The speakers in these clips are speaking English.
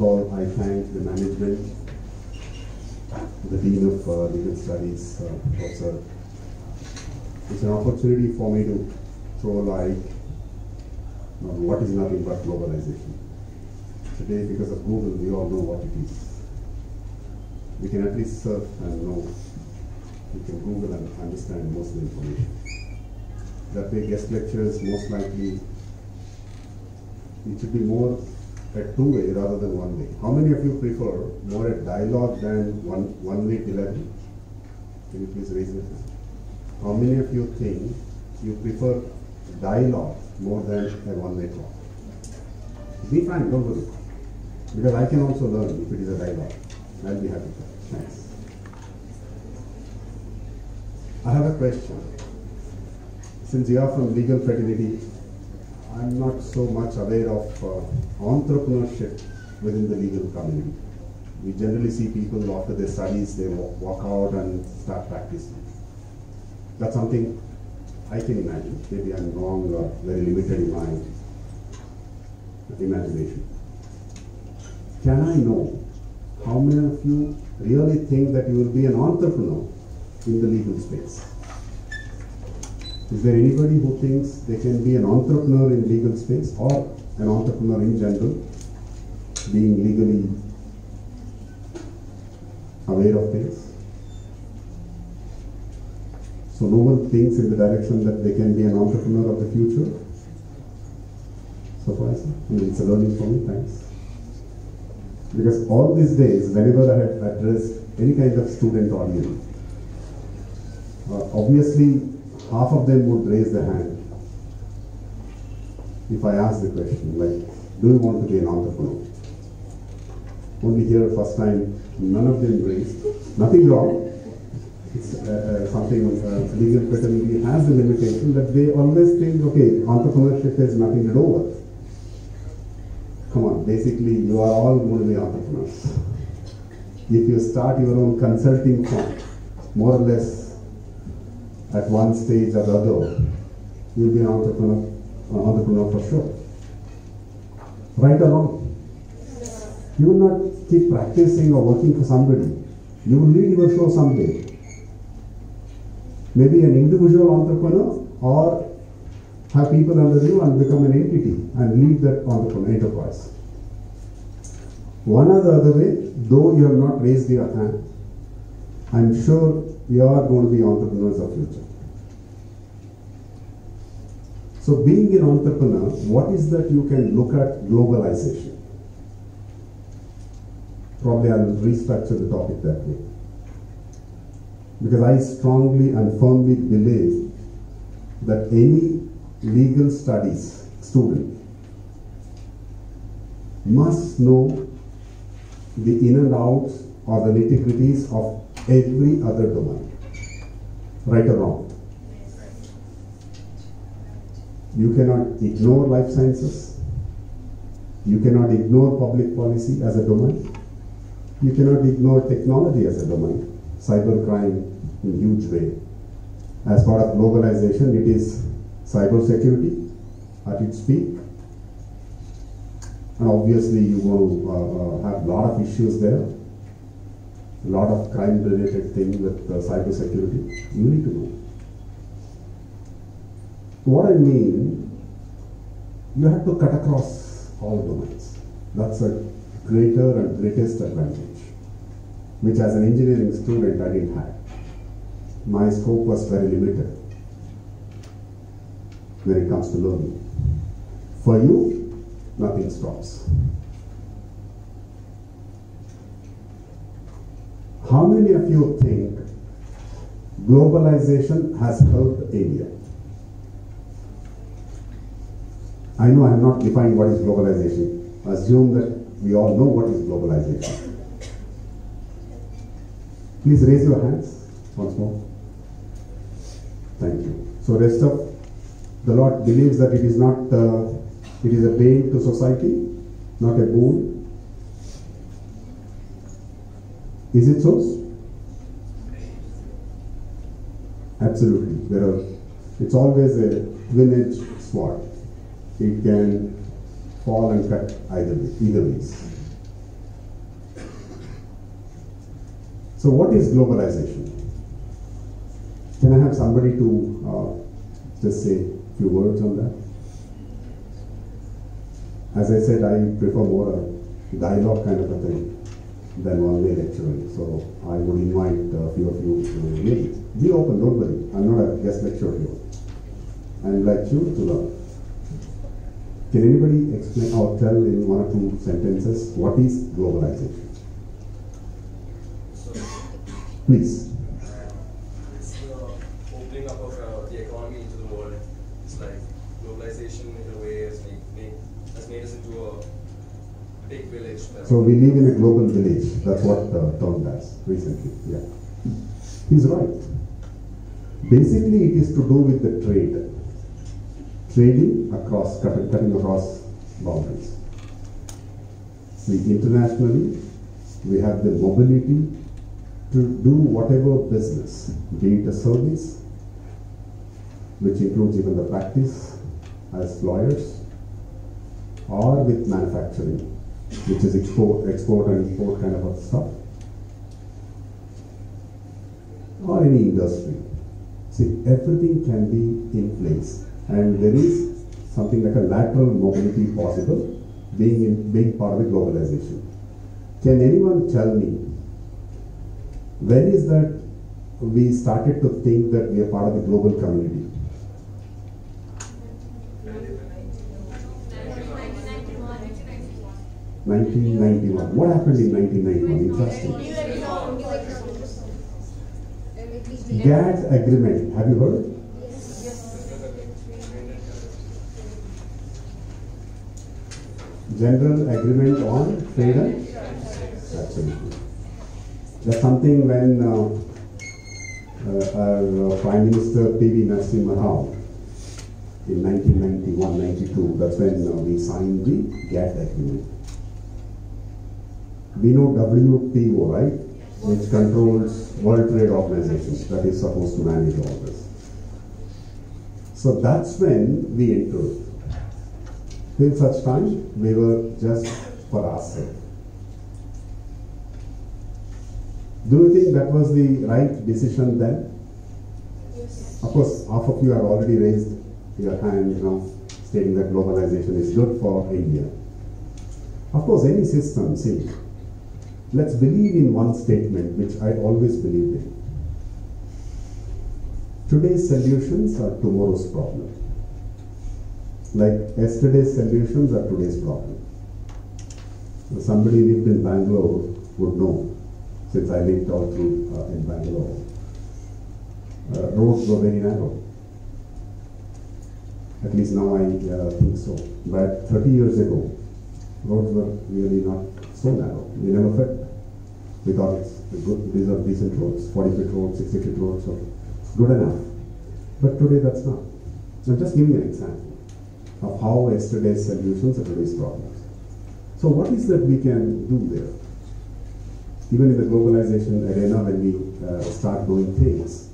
of all, I thank the management, the Dean of Legal Studies, Professor. It's an opportunity for me to throw light on what is nothing but globalization. Today, because of Google, we all know what it is. We can at least surf and know. We can Google and understand most of the information. That way, guest lectures, most likely, it should be more a two-way rather than one-way. How many of you prefer more a dialogue than one-way delivery? Can you please raise your hand? How many of you think you prefer dialogue more than a one-way talk? Be frank, don't worry. Because I can also learn if it is a dialogue. I'll be happy for it. Thanks. I have a question. Since you are from legal fraternity, I'm not so much aware of entrepreneurship within the legal community. We generally see people after their studies, they walk out and start practicing. That's something I can imagine. Maybe I'm wrong or very limited in my imagination. Can I know how many of you really think that you will be an entrepreneur in the legal space? Is there anybody who thinks they can be an entrepreneur in legal space or an entrepreneur in general, being legally aware of things? So no one thinks in the direction that they can be an entrepreneur of the future? So far, I mean, it's a learning for me, thanks. Because all these days, whenever I have addressed any kind of student audience, obviously half of them would raise their hand if I ask the question, like, do you want to be an entrepreneur? Only here, first time, none of them raised. Nothing wrong. It's something legal fraternity has the limitation that they always think, okay, entrepreneurship has nothing to do with. Come on, basically you are all going to be entrepreneurs. If you start your own consulting firm, more or less at one stage or the other, you will be an entrepreneur for sure. Right or wrong? You will not keep practicing or working for somebody. You will lead your show someday. Maybe an individual entrepreneur or have people under you and become an entity and lead that entrepreneur enterprise. One or the other way, though you have not raised your hand, I'm sure you are going to be entrepreneurs of future. So being an entrepreneur, what is that you can look at globalization? Probably I'll restructure the topic that way. Because I strongly and firmly believe that any legal studies student must know the in and outs or the nitty-gritties of every other domain. Right or wrong? You cannot ignore life sciences. You cannot ignore public policy as a domain. You cannot ignore technology as a domain. Cybercrime in a huge way. As part of globalization, it is cybersecurity at its peak. And obviously you want to have a lot of issues there. A lot of crime-related things with cybersecurity. You need to know. What I mean, you have to cut across all domains. That's a greater and greatest advantage, which as an engineering student I didn't have. My scope was very limited when it comes to learning. For you, nothing stops. How many of you think globalization has helped India? I know I am not defining what is globalization. Assume that we all know what is globalization. Please raise your hands once more. Thank you. So rest of the Lord believes that it is not, it is a bane to society, not a boon. Is it so? Absolutely. It's always a twin-edged sword. It can fall and cut either ways. So what is globalization? Can I have somebody to just say a few words on that? As I said, I prefer more a dialogue kind of a thing than one-way lecturing. So I would invite a few of you to really be open, don't worry. I'm not a guest lecturer here. I invite you to learn. Can anybody explain or tell in one or two sentences what is globalization? Please. It's the opening up of the economy into the world. It's like globalization in a way has made us into a big village. So we live in a global village. That's what Tom does recently. Yeah, he's right. Basically, it is to do with the trading across, cutting across boundaries. See, internationally, we have the mobility to do whatever business, be it a service, which includes even the practice as lawyers, or with manufacturing, which is export and import kind of stuff, or any industry. See, everything can be in place, and there is something like a lateral mobility possible, being part of the globalization. Can anyone tell me, when is that we started to think that we are part of the global community? 1991. What happened in 1991? Interesting. GATT agreement. Have you heard? General Agreement on Trade and Absolutely. That's something when our Prime Minister P.V. Narasimha Rao in 1991-92, that's when we signed the GATT agreement. We know WTO, right? Which controls World Trade Organization, that is supposed to manage all this. So that's when we entered. Till such time, we were just for ourselves. Do you think that was the right decision then? Yes. Of course, half of you have already raised your hand, stating that globalization is good for India. Of course, any system, see, let's believe in one statement, which I always believed in. Today's solutions are tomorrow's problem. Like yesterday's solutions are today's problem. Somebody lived in Bangalore would know, since I lived all through in Bangalore. Roads were very narrow. At least now I think so. But 30 years ago, roads were really not so narrow. We never felt. We thought it's good, these are decent roads, 40-foot roads, 60-foot roads, so good enough. But today that's not. I'm just giving an example of how yesterday's solutions are today's problems. So what is that we can do there? Even in the globalization arena, when we start doing things,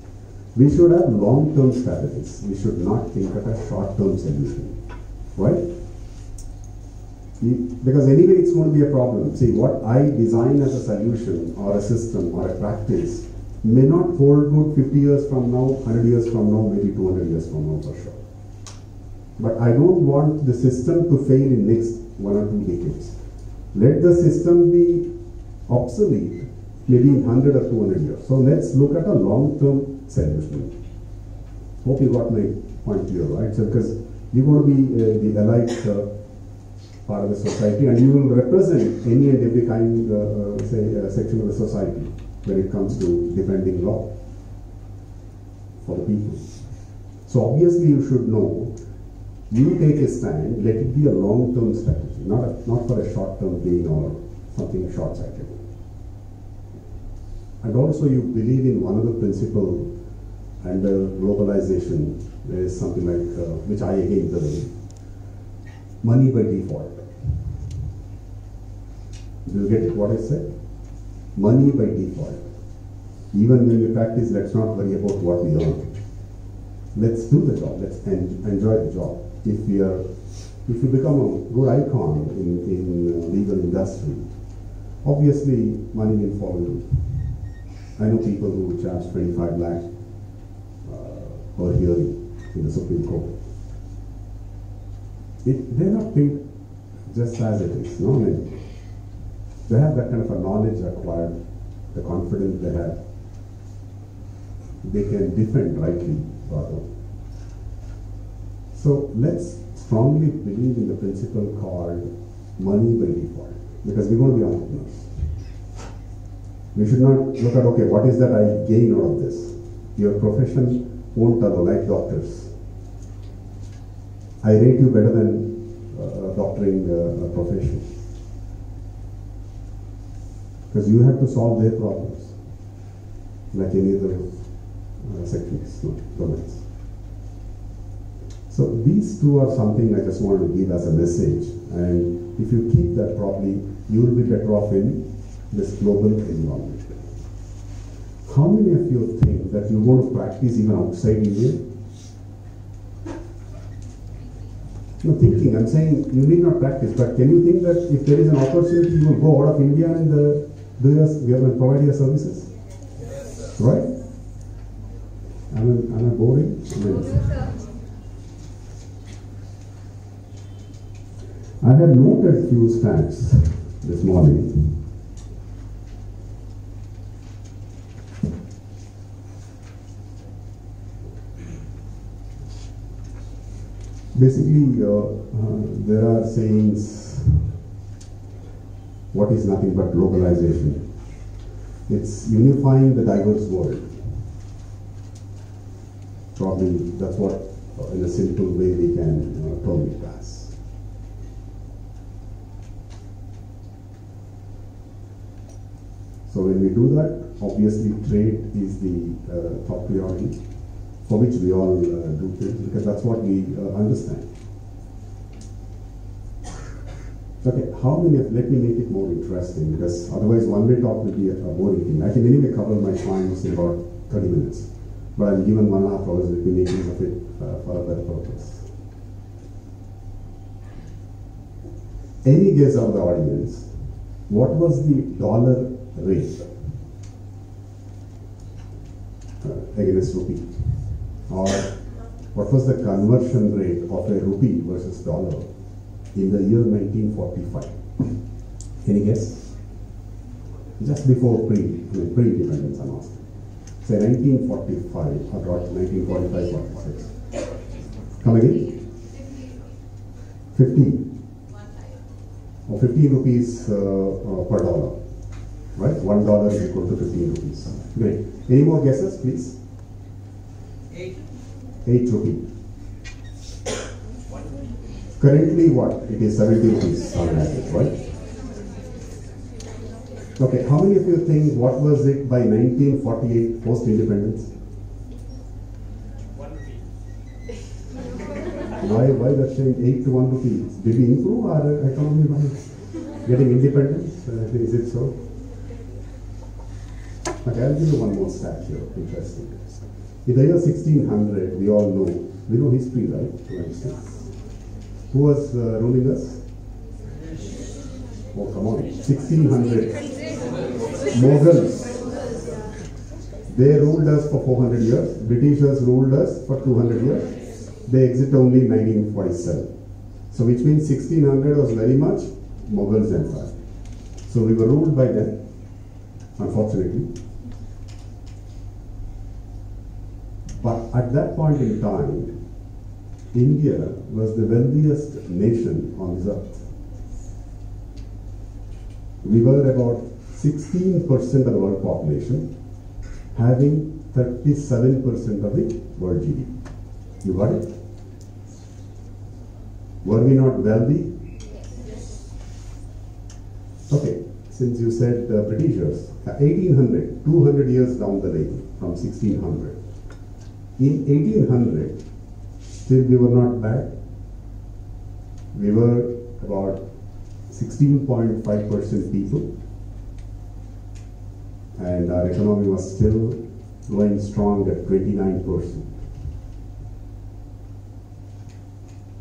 we should have long-term strategies. We should not think of a short-term solution, right? Because anyway, it's going to be a problem. See, what I design as a solution or a system or a practice may not hold good 50 years from now, 100 years from now, maybe 200 years from now for sure. But I don't want the system to fail in next 1 or 2 decades. Let the system be obsolete maybe in 100 or 200 years. So let's look at a long-term solution. Hope you got my point clear, right? So because you're going to be the elite part of the society, and you will represent any and every kind, section of the society when it comes to defending law for the people. So obviously you should know, you take a stand, let it be a long-term strategy, not for a short-term gain or something short-sighted. And also you believe in one other principle under globalization. There is something like, which I again believe, money by default. Do you get it, what I said? Money by default. Even when we practice, let's not worry about what we earn. Let's do the job, let's enjoy the job. If you become a good icon in legal industry, obviously money will follow you. I know people who charge 25 lakh per hearing in the Supreme Court. They're not paid just as it is, no? I mean, they have that kind of a knowledge acquired, the confidence they have. They can defend rightly, rather. So let's strongly believe in the principle called money by default, because we're going to be entrepreneurs. We should not look at, okay, what is that I gain out of this? Your profession won't allow, like doctors. I rate you better than doctoring profession, because you have to solve their problems, like any other sections, domains. So these two are something I just wanted to give as a message, and if you keep that properly, you will be better off in this global environment. How many of you think that you want to practice even outside India? No, thinking, I'm saying you need not practice, but can you think that if there is an opportunity, you will go out of India and provide your services? Yes, right? Am I boring? I had noted few stats this morning. Basically, there are sayings, what is nothing but globalization? It's unifying the diverse world. Probably that's what, in a simple way, we can term it as. So when we do that, obviously trade is the top priority, for which we all do things, because that's what we understand. Okay, how many let me make it more interesting, because otherwise one-way talk will be a boring thing. I can anyway cover my points in about 30 minutes, but I'm given 1.5 hours, let me make use of it for a better purpose. Any guess of the audience, what was the dollar rate against rupee? Or what was the conversion rate of a rupee versus dollar in the year 1945? Any guess? Just before pre-independence, I'm asking. Say 1945 or 1945-46. Come again? 15. Or 15 rupees per dollar. Right? $1 is equal to 15 rupees. Great. Any more guesses, please? 8 rupee. Currently what? It is 70 rupees on average, right? Okay, how many of you think what was it by 1948 post-independence? 1 rupee. Why that saying 8 to 1 rupee? Did we improve our economy by getting independence? Is it so? Okay, I'll give you one more stat here, interesting. In the year 1600, we all know, we know history, right? Who was ruling us? Oh, come on. 1600. Mughals. They ruled us for 400 years. Britishers ruled us for 200 years. They exit only in 1947. So which means 1600 was very much Mughals empire. So we were ruled by them, unfortunately. But at that point in time, India was the wealthiest nation on this earth. We were about 16% of the world population, having 37% of the world GDP. You got it? Were we not wealthy? Yes. Okay, since you said Britishers, 1800, 200 years down the lane from 1600. In 1800, still we were not bad. We were about 16.5% people, and our economy was still going strong at 29%.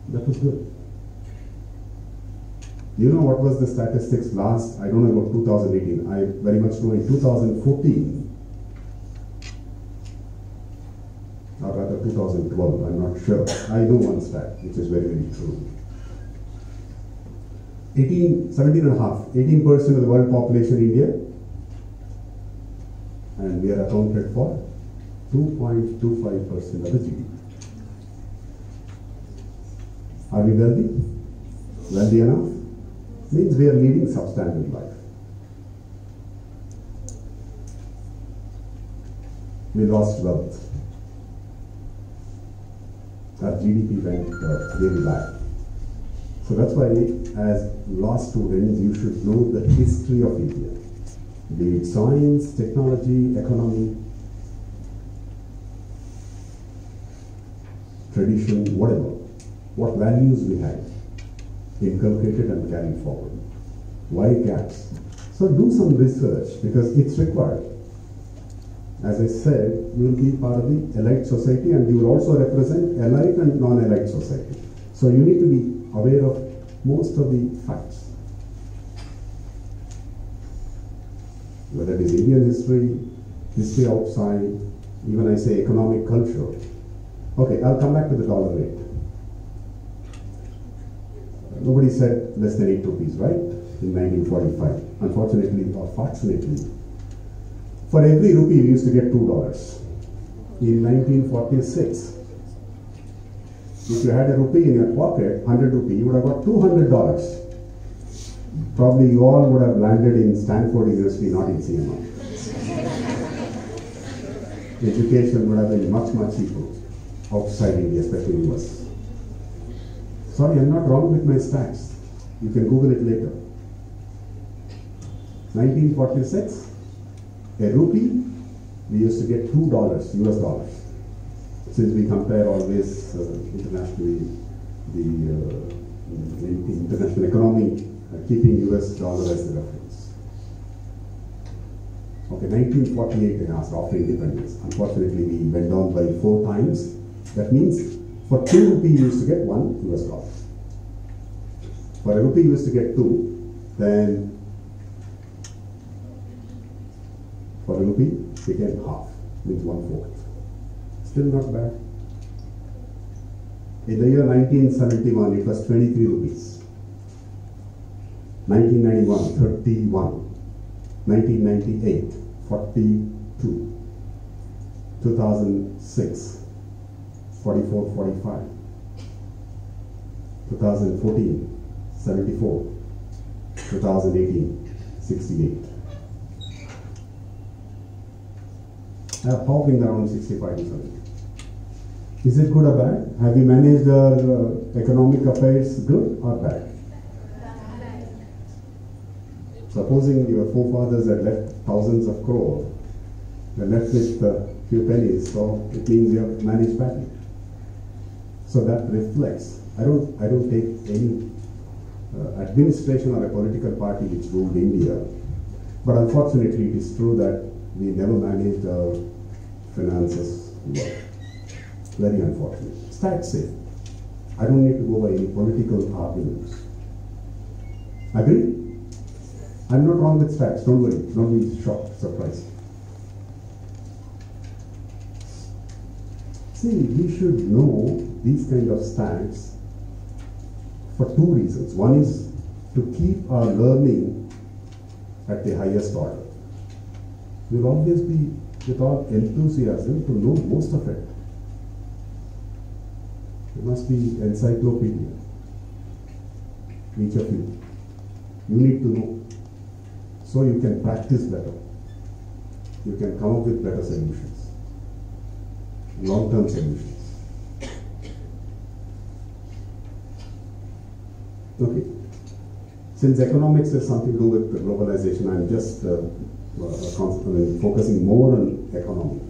That was good. You know what was the statistics last? I don't know about 2018. I very much know in 2014, 2012, I'm not sure. I know one stat, which is very, very true. 18% of the world population in India, and we are accounted for 2.25% of the GDP. Are we wealthy? Wealthy enough? Means we are leading substandard life. We lost wealth. Our GDP went really bad. So that's why, as law students, you should know the history of India. Be it science, technology, economy, tradition, whatever. What values we had inculcated and carried forward. Why gaps? So do some research because it's required. As I said, you will be part of the elite society and you will also represent elite and non-elite society. So you need to be aware of most of the facts. Whether it is Indian history, history outside, even I say economic culture. Okay, I'll come back to the dollar rate. Nobody said less than 8 rupees, right? In 1945. Unfortunately or fortunately, for every rupee we used to get $2. In 1946, if you had a rupee in your pocket, 100 rupee, you would have got $200. Probably you all would have landed in Stanford University, not in CMI. Education would have been much, much cheaper outside India, especially US. Sorry, I'm not wrong with my stats. You can Google it later. 1946, a rupee, we used to get $2 US dollars. Since we compare always internationally, the international economy, keeping US dollar as the reference. Okay, 1948 I asked after independence. Unfortunately, we went down by 4 times. That means for 2 rupee you used to get 1 US dollar. For a rupee you used to get 2, then for a rupee became half, means 1/4. Still not bad. In the year 1971 it was 23 rupees. 1991, 31. 1998, 42. 2006, 44, 45. 2014, 74. 2018, 68. I have hovering around 65 to 70. Is it good or bad? Have we managed our economic affairs good or bad? Supposing your forefathers had left thousands of crores, they left with a few pennies, so it means you have managed badly. So that reflects. I don't take any administration or a political party which ruled India, but unfortunately it is true that we never managed our finances well. Very unfortunate. Stats say. I don't need to go by any political arguments. Agree? I'm not wrong with stats, don't worry, don't be shocked, surprised. See, we should know these kind of stats for 2 reasons. One is to keep our learning at the highest order. We'll always be with all enthusiasm to know most of it. It must be encyclopedia. Each of you. You need to know. So you can practice better. You can come up with better solutions. Long-term solutions. Okay. Since economics has something to do with globalization, I'm just focusing more on economy.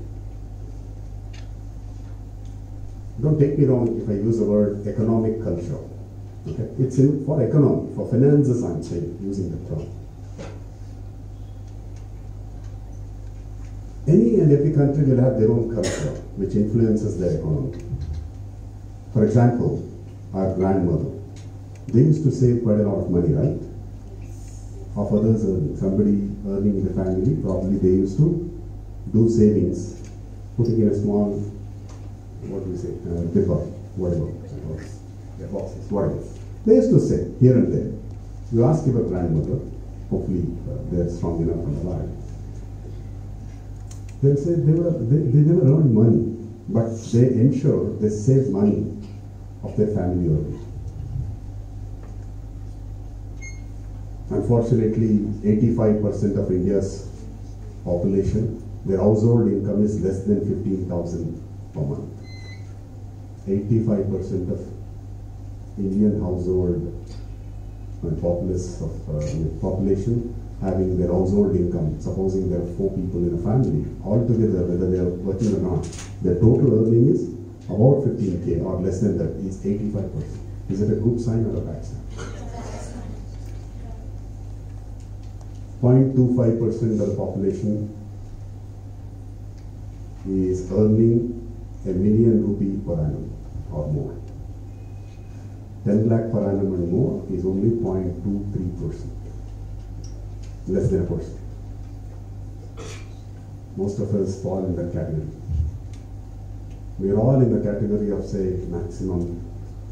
Don't take me wrong if I use the word economic culture. Okay? It's for economy, for finances I'm saying, using the term. Any and every country will have their own culture which influences their economy. For example, our grandmother, they used to save quite a lot of money, right? Of others earning. Somebody earning in the family, probably they used to do savings, putting in a small what do we say, dipper, whatever, yeah, boxes, whatever. They used to say here and there. You ask your grandmother, hopefully they're strong enough and alive. They'll say they never earn money, but they ensure they save money of their family early. Unfortunately, 85% of India's population, their household income is less than 15,000 per month. 85% of Indian household population having their household income, supposing there are 4 people in a family, altogether, whether they are working or not, their total earning is about 15K or less than that, is 85%. Is it a good sign or a bad sign? 0.25% of the population is earning ₹1 million per annum or more. 10 lakh per annum and more is only 0.23%, less than a percent. Most of us fall in that category. We are all in the category of, say, maximum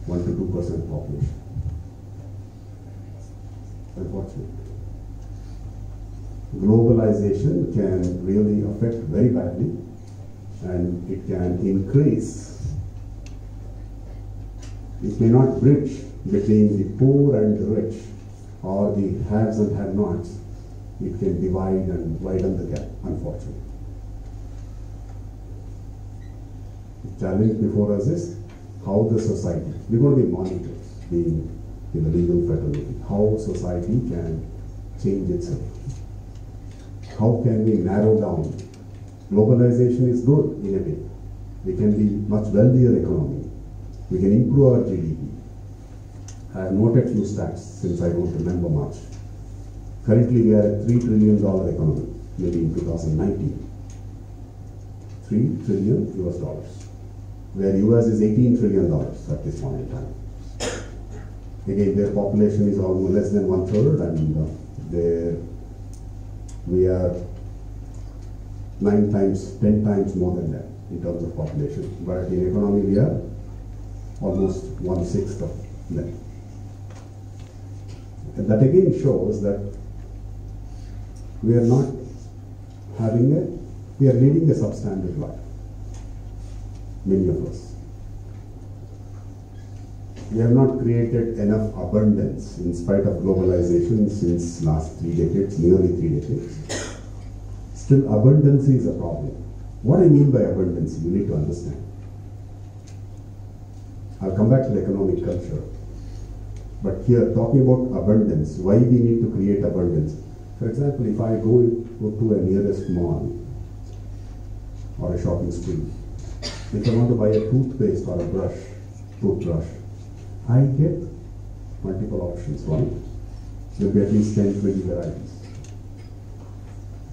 1 to 2% population. Unfortunately. Globalization can really affect very badly, and it can increase. It may not bridge between the poor and the rich, or the haves and have-nots. It can divide and widen the gap, unfortunately. The challenge before us is how the society, we're going to be monitors, being in the legal fraternity, how society can change itself. How can we narrow down? Globalization is good in a way. We can be much wealthier economy. We can improve our GDP. I have noted few stats since I don't remember much. Currently we are a $3 trillion economy, maybe in 2019. $3 trillion, where US is $18 trillion at this point in time. Again, their population is almost less than 1/3, and we are 9 times, 10 times more than that in terms of population. But in economy, we are almost 1/6 of them. And that again shows that we are not we are leading a substandard life. Many of us. We have not created enough abundance in spite of globalization since last 3 decades, nearly 3 decades. Still, abundance is a problem. What I mean by abundance, you need to understand. I'll come back to the economic culture. But here, talking about abundance, why we need to create abundance. For example, if I go to a nearest mall or a shopping street, if I want to buy a toothpaste or a toothbrush, I get multiple options. One, there will be at least 10, 20 varieties.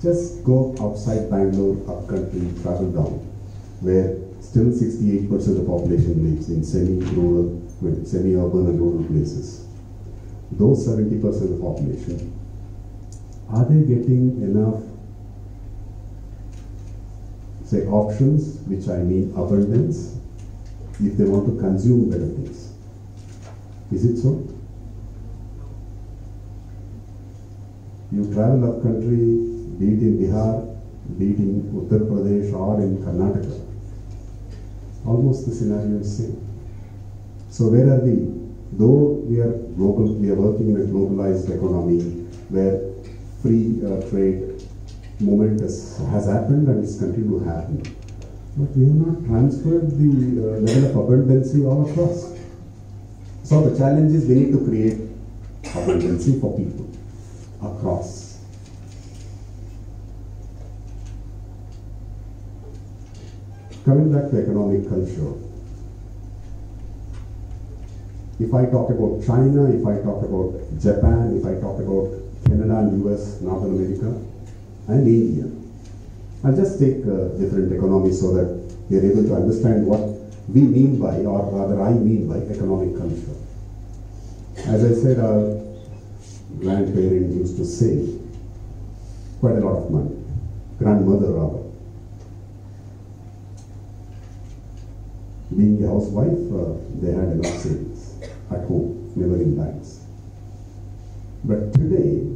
Just go outside Bangalore, up country, travel down, where still 68% of the population lives in semi-urban and rural places. Those 70% of the population, are they getting enough, say, options, which I mean abundance, if they want to consume better things? Is it so? You travel up country, be it in Bihar, be it in Uttar Pradesh or in Karnataka, almost the scenario is same. So where are we? Though we are global, we are working in a globalized economy where free trade movement has happened and is continuing to happen. But we have not transferred the level of abundancy all across. So the challenge is we need to create abundancy for people across. Coming back to economic culture, if I talk about China, if I talk about Japan, if I talk about Canada and US, North America, and India, I'll just take different economies so that we are able to understand what we mean by, or rather I mean by, economic culture. As I said, our grandparents used to save quite a lot of money, grandmother rather. Being a housewife, they had enough savings at home, never in banks. But today,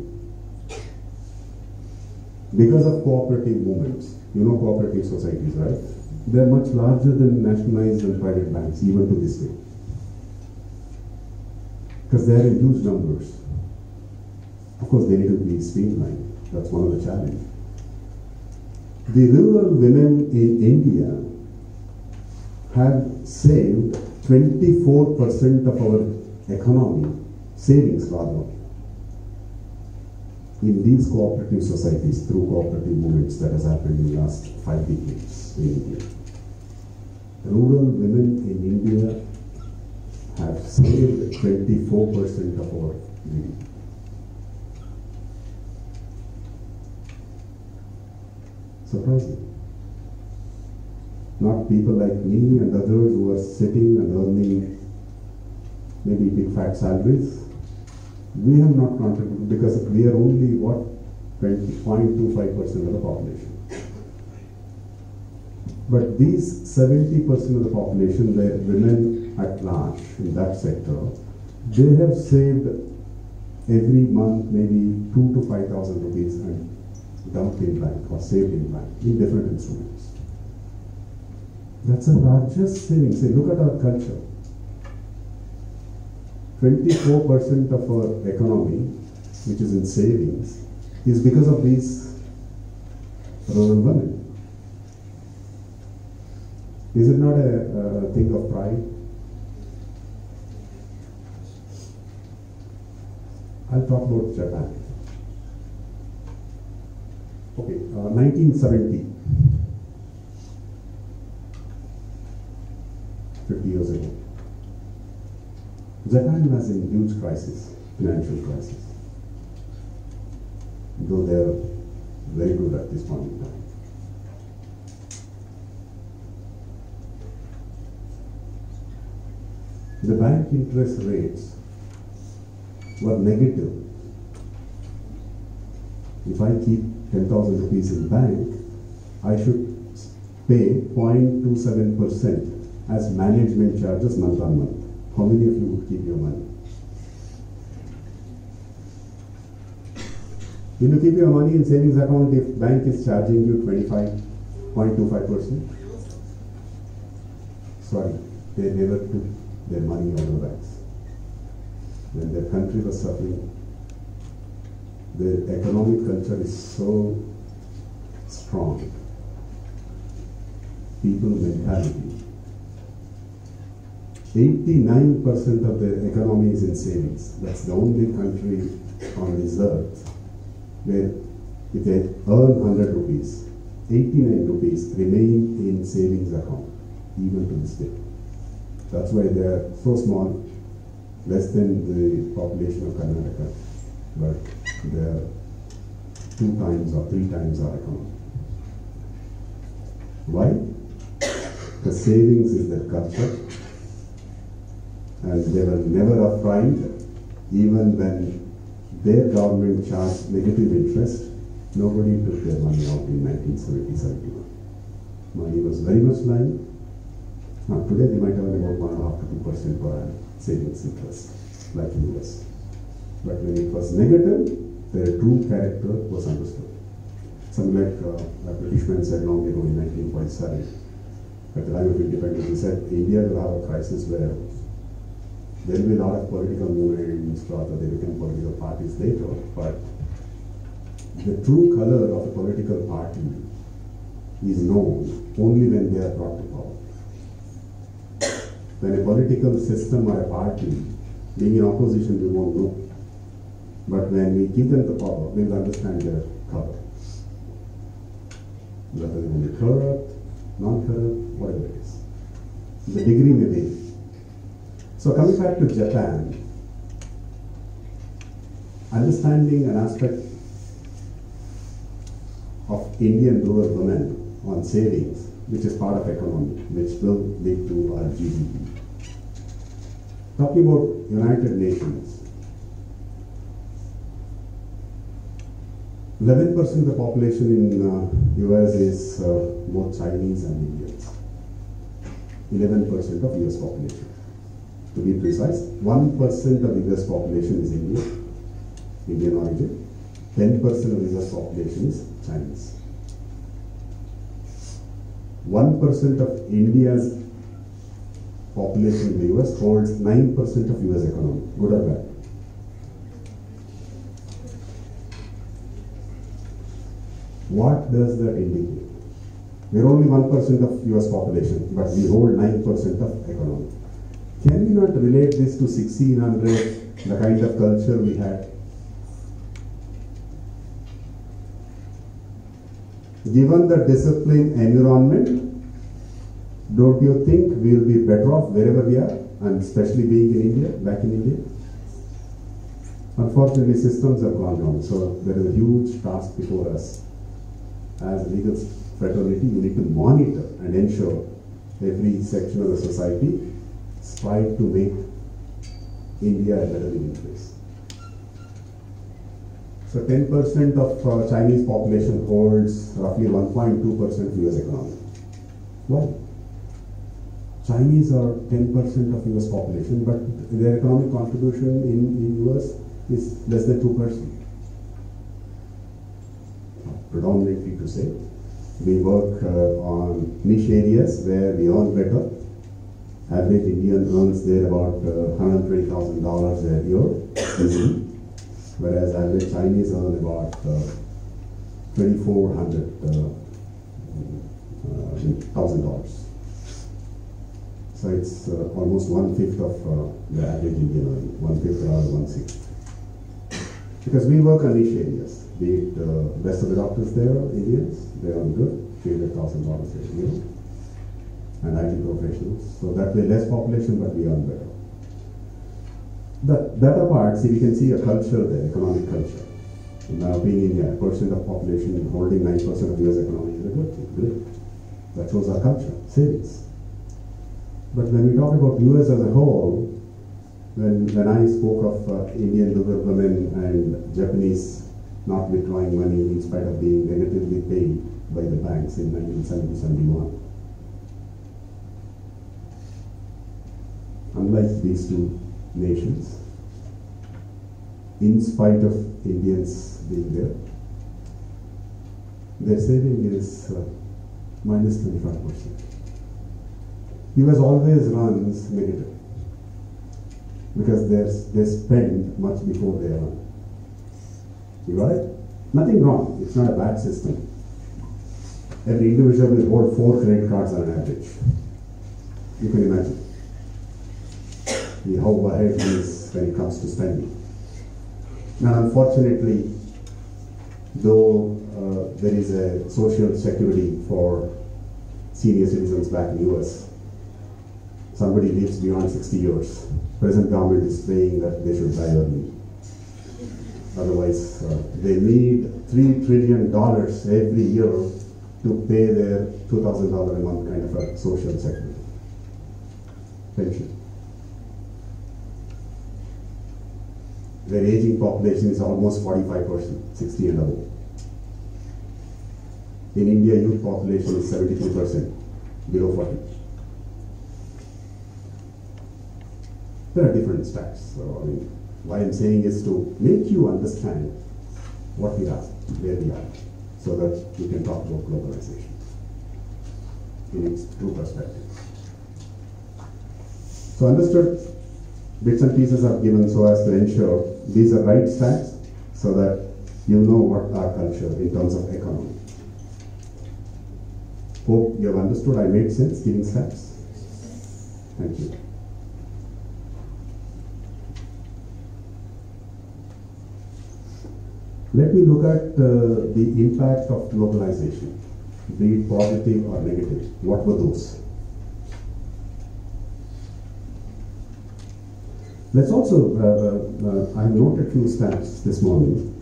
because of cooperative movements, you know cooperative societies, right? They're much larger than nationalized and private banks, even to this day. Because they're in huge numbers. Of course, they need to be streamlined. That's one of the challenges. The rural women in India have saved 24% of our economy, savings rather, in these cooperative societies through cooperative movements that has happened in the last 5 decades in India. Rural women in India have saved 24% of our GDP. Surprising. Not people like me and others who are sitting and earning maybe big fat salaries. We have not contributed because we are only what, 20.25% of the population. But these 70% of the population, the women at large in that sector, they have saved every month maybe 2,000 to 5,000 rupees and dumped in bank or saved in bank in different instruments. That's the largest savings. Say, look at our culture. 24% of our economy, which is in savings, is because of these rural women. Is it not a thing of pride? I'll talk about Japan. Okay, 1970, 50 years ago. Japan was in huge crisis, financial crisis. Though they are very good at this point in time. The bank interest rates were negative. If I keep 10,000 rupees in bank, I should pay 0.27% as management charges month on month. How many of you would keep your money? Will you keep your money in savings account if bank is charging you 25.25%? Sorry, they never took their money out of banks. When their country was suffering, their economic culture is so strong. People mentality. 89% of the economy is in savings. That's the only country on this earth where if they earn 100 rupees, 89 rupees remain in savings account, even to this day. That's why they are so small, less than the population of Karnataka, but they are 2 times or 3 times our economy. Why? The savings is their culture, and they were never afraid, even when their government charged negative interest, nobody took their money out in 1970-71. Money was very much lying. Now, today they might have about 1.5 to 2% per annum savings interest, like US. But when it was negative, their true character was understood. Something like a British man said long ago in 1947, at the time of independence, he said, India will have a crisis where there will be a lot of political movements, rather they become political parties later, but the true color of a political party is known only when they are brought to power. When a political system or a party, being in opposition, we won't know. But when we give them the power, we will understand their color. Whether they will be corrupt, non-corrupt, whatever it is. The degree may be. So coming back to Japan, understanding an aspect of Indian rural women on savings, which is part of economy, which will lead to our GDP. Talking about United Nations, 11% of the population in US is both Chinese and Indians. 11% of US population. To be precise, 1% of US population is Indian origin, 10% of US population is Chinese. 1% of India's population in the US holds 9% of US economy. Good or bad? What does that indicate? We are only 1% of US population, but we hold 9% of economy. Can we not relate this to 1600, the kind of culture we had? Given the disciplined environment, don't you think we will be better off wherever we are, and especially being in India, back in India? Unfortunately, systems have gone wrong, so there is a huge task before us. As a legal fraternity, you need to monitor and ensure every section of the society strive to make India a better living place. So 10% of Chinese population holds roughly 1.2% of US economy. Why? Chinese are 10% of US population, but their economic contribution in US is less than 2%. Predominantly to say, we work on niche areas where we earn better. Average Indian earns there about $120,000 a year easily, whereas average Chinese earn about $2,400,000. So it's almost 1/5 of the average Indian earning, 1/5 or 1/6. Because we work on niche areas. Be it rest of the doctors there, Indians, they earn good, $300,000 a year, and IT professionals. So that way less population, but we earn better. That apart, see, we can see a culture there, economic culture. Now, being India, a percent of population holding 9% of US economy is a good thing, great. That shows our culture, savings. But when we talk about US as a whole, when I spoke of Indian rural women and Japanese not withdrawing money in spite of being negatively paid by the banks in 1970-71. Unlike these two nations, in spite of Indians being there, their saving is minus 25%. US always runs negative because they spend much before they earn. You got it? Nothing wrong. It's not a bad system. Every individual will hold 4 credit cards on an average. You can imagine how ahead he is when it comes to spending. Now, unfortunately, though there is a social security for senior citizens back in the US, somebody lives beyond 60 years. Present government is saying that they should die early. Otherwise, they need $3 trillion every year to pay their $2,000 a month kind of a social security pension. Their aging population is almost 45%, 60 and above. In India, youth population is 73%, below 40. There are different stats. So, I mean, why I'm saying is to make you understand what we are, where we are, so that you can talk about globalization in its true perspective. So understood, bits and pieces are given so as to ensure these are right stats so that you know what our culture in terms of economy. Hope you have understood I made sense giving stats. Thank you. Let me look at the impact of globalization, be it positive or negative. What were those? Let's also, I have noted few stats this morning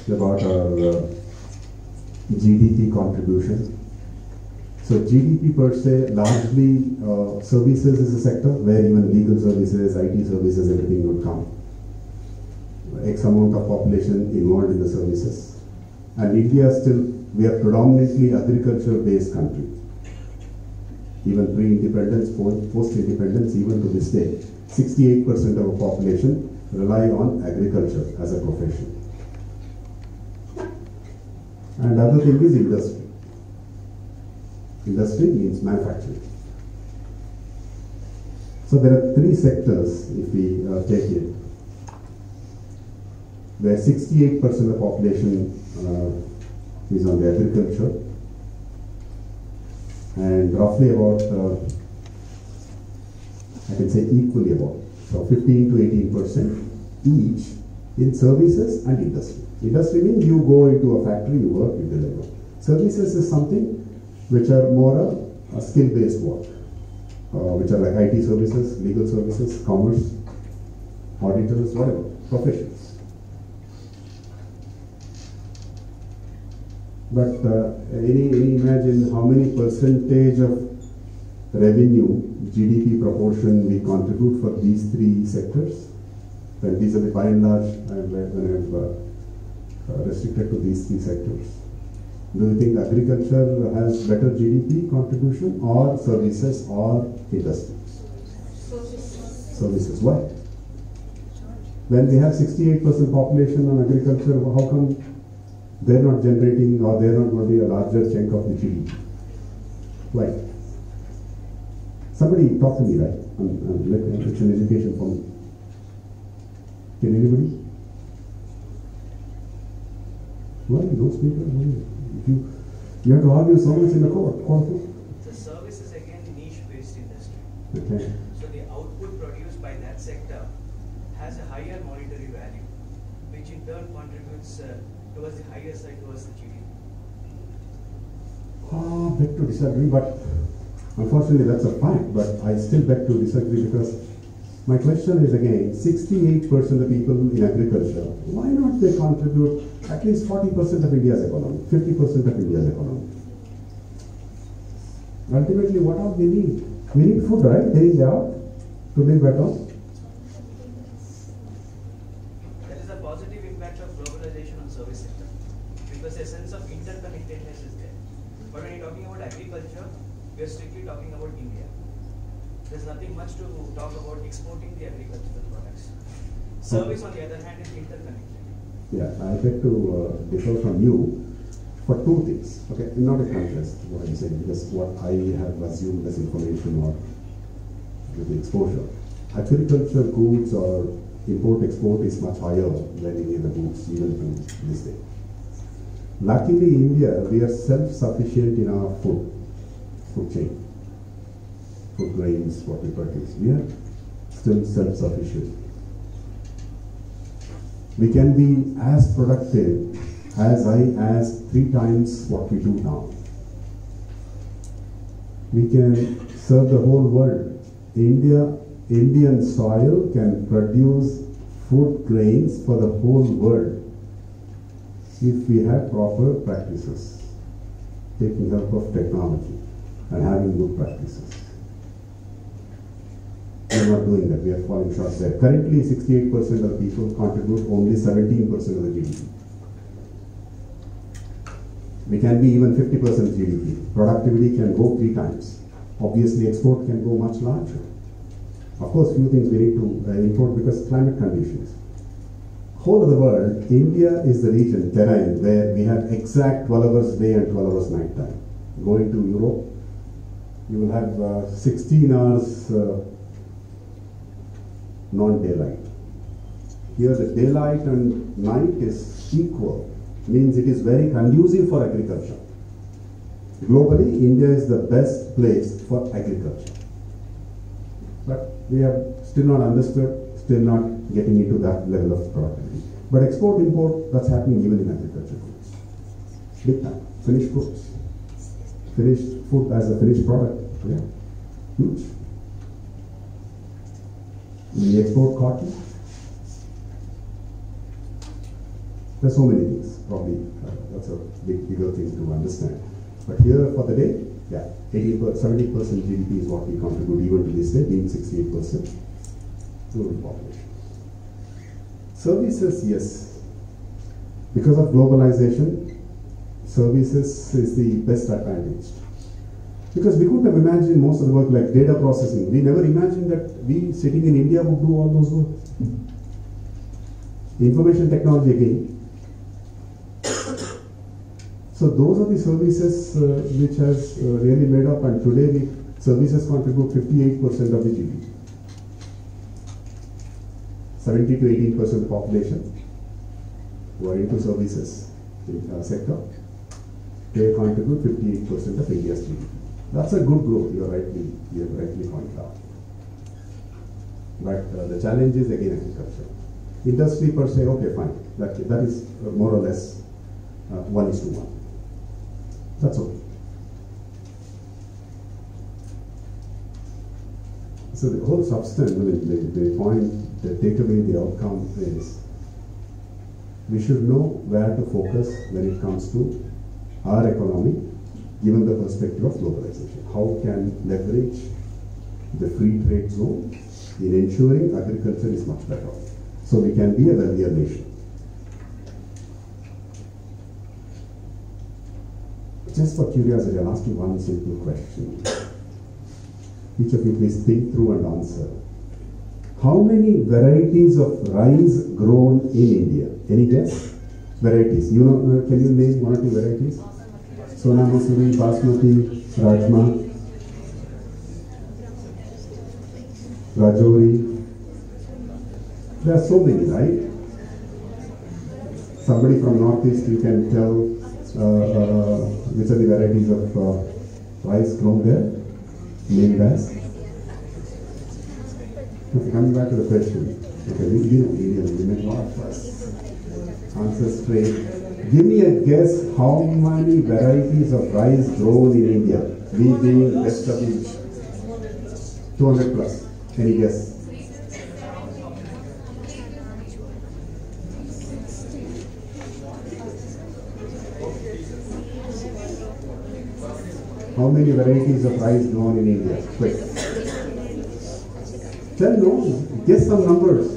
about our GDP contribution. So GDP per se, largely services is a sector where even legal services, IT services, everything would come. X amount of population involved in the services. And India still we are predominantly agriculture-based country. Even pre-independence, post-independence, even to this day, 68% of our population rely on agriculture as a profession. And other thing is industry. Industry means manufacturing. So there are three sectors, if we take it, where 68% of the population is on the agriculture, and roughly about, I can say equally about, so 15 to 18% each in services and industry. Industry means you go into a factory, you work, you deliver. Services is something which are more a skill-based work, which are like IT services, legal services, commerce, auditors, whatever, professions. But any imagine how many percentage of revenue, GDP proportion we contribute for these three sectors? And these are the by and large, when I've restricted to these three sectors. Do you think agriculture has better GDP contribution or services or industry? Services. Why? When we have 68% population on agriculture, how come they're not generating or they're not going to be a larger chunk of the GDP? Why? Somebody talk to me, right? It's an education for me. Can anybody? Why? No speaker? You have to argue so much in the court. The service is again niche-based industry. Okay. So the output produced by that sector has a higher monetary value, which in turn contributes towards the higher side, towards the GDP. Beg to disagree, but unfortunately that's a fact, but I still beg to disagree because my question is again, 68% of people in agriculture, why not they contribute at least 40% of India's economy, 50% of India's economy? Ultimately, what all we need? We need food, right? Day in, day out, to live better. There is a positive impact of globalization on service sector because a sense of interconnectedness is there. But when you're talking about agriculture, we are strictly talking about India. There's nothing much to talk about exporting the agricultural products. Service, on the other hand, is interconnected. Yeah, I beg to differ from you for two things. Okay, not a contest, what I'm saying, because what I have assumed as information or with the exposure. Agriculture goods or import-export is much higher than any other goods, even to this day. Luckily, India, we are self-sufficient in our food chain. Food grains, what we produce. We are still self-sufficient. We can be as productive as high as 3 times what we do now. We can serve the whole world. Indian soil can produce food grains for the whole world if we have proper practices, taking help of technology and having good practices. We are not doing that. We are falling short there. Currently, 68% of people contribute only 17% of the GDP. We can be even 50% GDP. Productivity can go 3 times. Obviously, export can go much larger. Of course, few things we need to import because climate conditions. Whole of the world, India is the region, terrain, where we have exact 12 hours day and 12 hours night time. Going to Europe, you will have 16 hours non-daylight. Here the daylight and night is equal, means it is very conducive for agriculture. Globally, India is the best place for agriculture. But we have still not understood, still not getting into that level of productivity. But export, import, that's happening even in agriculture goods. Big time. Finished goods. Finished food as a finished product. Yeah. Huge. We export cotton. There's so many things, probably that's a bigger thing to understand. But here for the day, yeah, 70% GDP is what we contribute even to this day, being 68% rural population. Services, yes. Because of globalization, services is the best advantage. Because we couldn't have imagined most of the work like data processing. We never imagined that we sitting in India would do all those work. Information technology again. So those are the services which has really made up, and today services contribute 58% of the GDP. 70 to 18% of the population who are into services sector, they contribute 58% of India's GDP. That's a good growth, you have rightly pointed out. But the challenge is again agriculture. Industry per se, okay, fine. That is more or less 1:1. That's okay. So the whole substance, the point, the takeaway, the outcome is we should know where to focus when it comes to our economy, given the perspective of globalization. How can leverage the free trade zone in ensuring agriculture is much better, so we can be a wealthier nation. Just for curiosity, I'll ask you one simple question. Each of you please think through and answer. How many varieties of rice grown in India? Any guess? Varieties. You know, can you name one or two varieties? Sona Masuri, Basmati, Rajma, Rajori. There are so many, right? Somebody from Northeast, you can tell which are the varieties of rice grown there, named as. Okay, coming back to the question. Okay, we make a lot of fuss. Answer straight. Give me a guess how many varieties of rice grown in India? We being best of each. 200 plus. Any guess? How many varieties of rice grown in India? Quick. Tell no. Guess some numbers.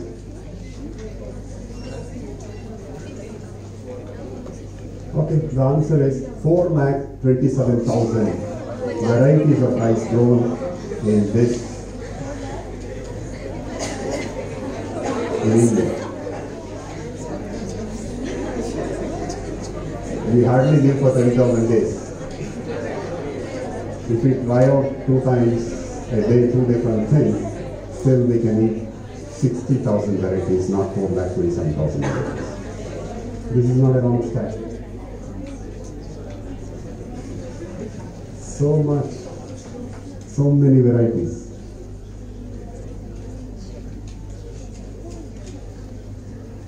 Okay, the answer is 4,27,000 varieties of rice grown in India. We hardly live for 10,000 days. If we try out 2 times a day, 2 different things, still we can eat 60,000 varieties, not 4,27,000 varieties. This is not a wrong stat. So much, so many varieties.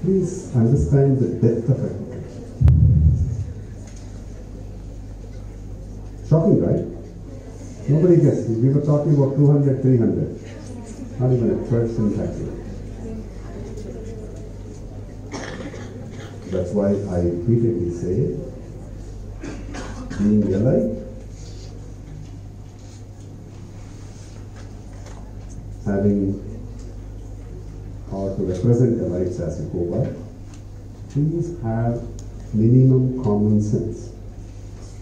Please understand the depth of it. Shocking, right? Nobody guessed. We were talking about 200, 300. Not even a % accurate. That's why I repeatedly say, being alike, having or to represent elites as you go by, please have minimum common sense.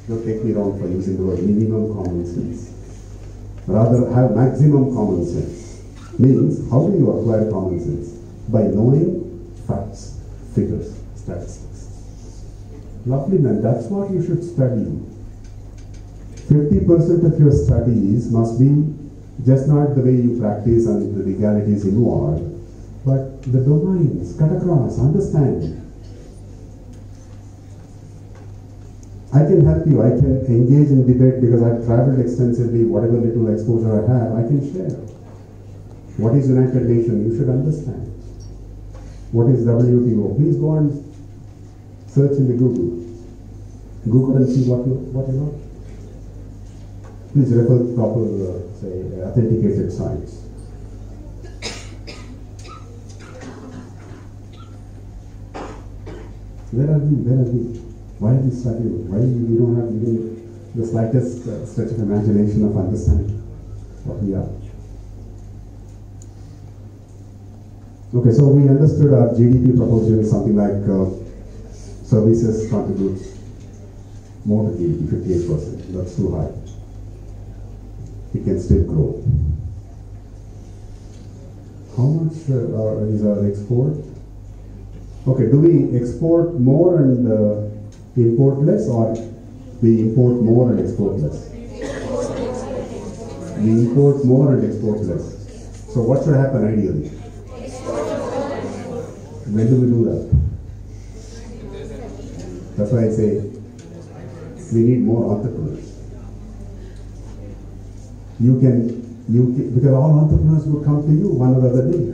Don't take me wrong for using the word minimum common sense. Rather, have maximum common sense. Means, how do you acquire common sense? By knowing facts, figures, statistics. Lovely man, that's what you should study. 50% of your studies must be just not the way you practice and the legalities involved, but the domains, cut across, understand. I can help you, I can engage in debate because I've traveled extensively, whatever little exposure I have, I can share. What is United Nations? You should understand. What is WTO? Please go and search in the Google. Google and see what you know. Please refer to proper, say, authenticated sites. Where are we? Why are we studying? Why we don't have even the slightest stretch of imagination of understanding what we are? Okay, so we understood our GDP proportion is something like services contributes more to GDP, 58%. That's too high. It can still grow. How much is our export? Okay, do we export more and import less, or we import more and export less? We import more and export less. So what should happen ideally? When do we do that? That's why I say we need more entrepreneurs. Because all entrepreneurs would come to you one or the other day.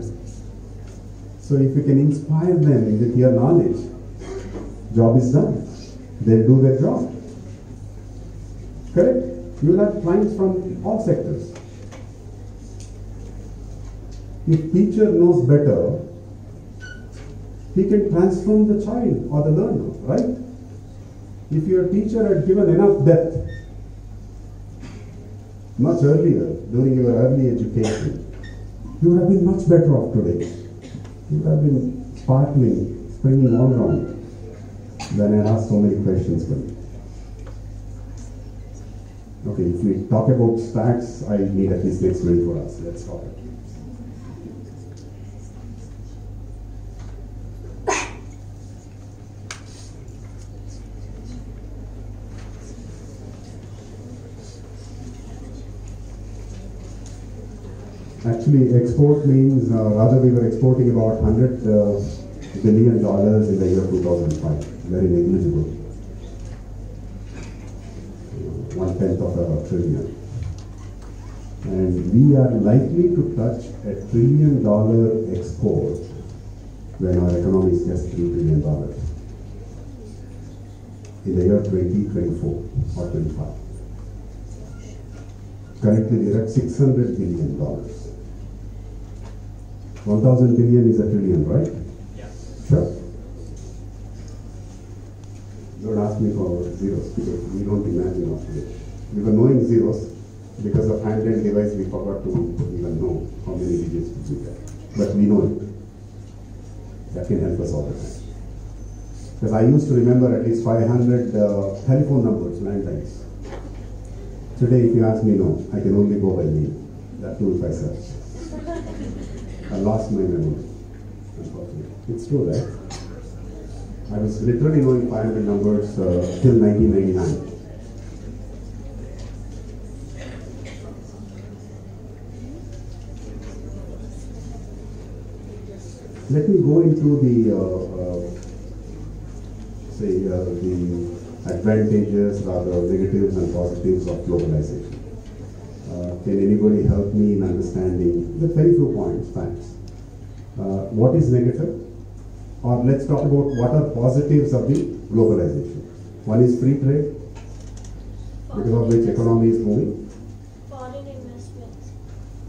So if you can inspire them with your knowledge, job is done. They'll do their job. Correct? You will have clients from all sectors. If teacher knows better, he can transform the child or the learner, right? If your teacher had given enough depth much earlier, during your early education, you would have been much better off today. You would have been sparkling, springing all around. Then I asked so many questions for you. Okay, if we talk about stats, I need at least next 24 hours. Let's talk. Actually, export means, rather we were exporting about $100 billion in the year 2005. Very negligible. 1/10 of a trillion. And we are likely to touch $1 trillion export when our economy is just $3 trillion in the year 2024 or 25. Currently, we are at $600 billion. 1,000 billion is $1 trillion, right? Yeah. Sure. Don't ask me for zeros because we don't imagine of it. We were knowing zeros because of handheld device. We forgot to even know how many digits we get, but we know it. That can help us all the time. Because I used to remember at least 500 telephone numbers, landlines. Today, if you ask me, no, I can only go by name. That too if I search. I lost my memory, unfortunately. It's true, right? I was literally knowing 500 numbers till 1999. Let me go into the advantages, rather negatives and positives of globalization. Can anybody help me in understanding the very few points, facts? What is negative? Or let's talk about what are positives of the globalization. One is free trade, because of which economy is moving. Foreign investments.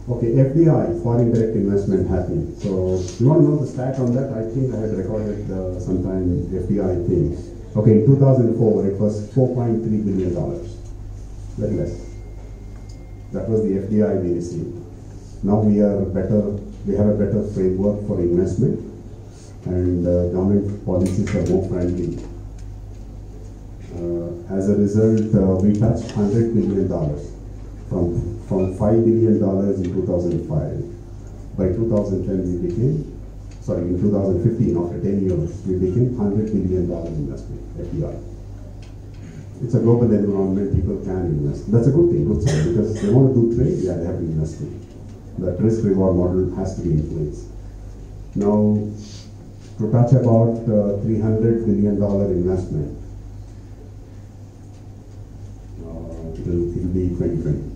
Okay, FDI, foreign direct investment happening. So you want to know the stat on that? I think I had recorded sometime FDI thing. Okay, in 2004 it was $4.3 billion, very less. That was the FDI we received. Now we have a better framework for investment, and government policies are more friendly. As a result, we touched $100 billion from $5 billion in 2005. By 2010 in 2015, after 10 years, we became $100 billion investment, FDI. It's a global environment, people can invest. That's a good thing, good sign, because they want to do trade, yeah, they have to invest in. That risk-reward model has to be in place. Now, to touch about $300 billion investment, it will be 2020,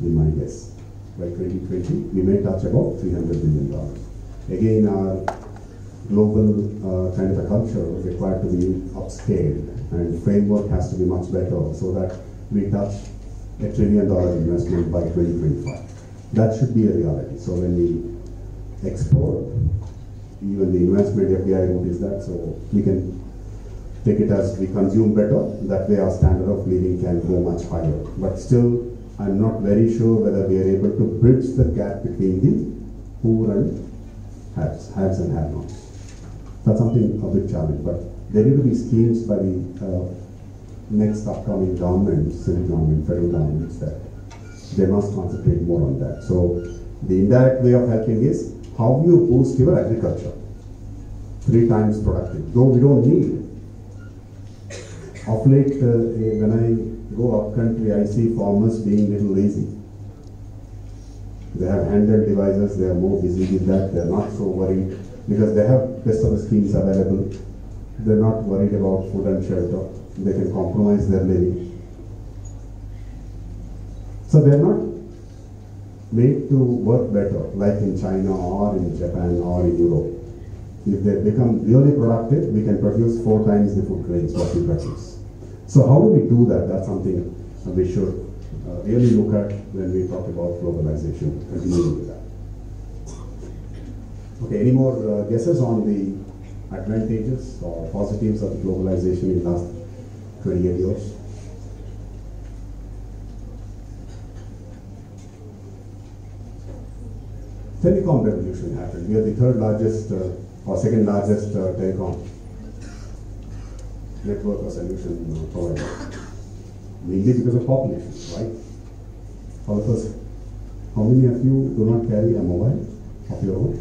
in my guess. By 2020, we may touch about $300 billion. Again, our global kind of a culture is required to be upscaled, and framework has to be much better so that we touch $1 trillion investment by 2025. That should be a reality. So when we export, even the investment FDI route is that, so we can take it as we consume better, that way our standard of living can go much higher. But still, I'm not very sure whether we are able to bridge the gap between the poor and haves and have-nots. That's something a big challenge, but there need to be schemes by the next upcoming government, civil government, federal governments, that they must concentrate more on that. So the indirect way of helping is how you boost your agriculture. 3 times productive, though we don't need. Of late, when I go up country, I see farmers being a little lazy. They have handheld devices, they are more busy with that, they are not so worried because they have best of the schemes available. They're not worried about food and shelter. They can compromise their living. So they're not made to work better like in China or in Japan or in Europe. If they become really productive, we can produce 4 times the food grains what we produce. So how do we do that? That's something we should really look at when we talk about globalization, continuing with that. Okay, any more guesses on the advantages or positives of globalization in the last 28 years? Telecom revolution happened. We are the 3rd largest or 2nd largest telecom network or solution provider. Mainly because of population, right? All of us, how many of you do not carry a mobile of your own?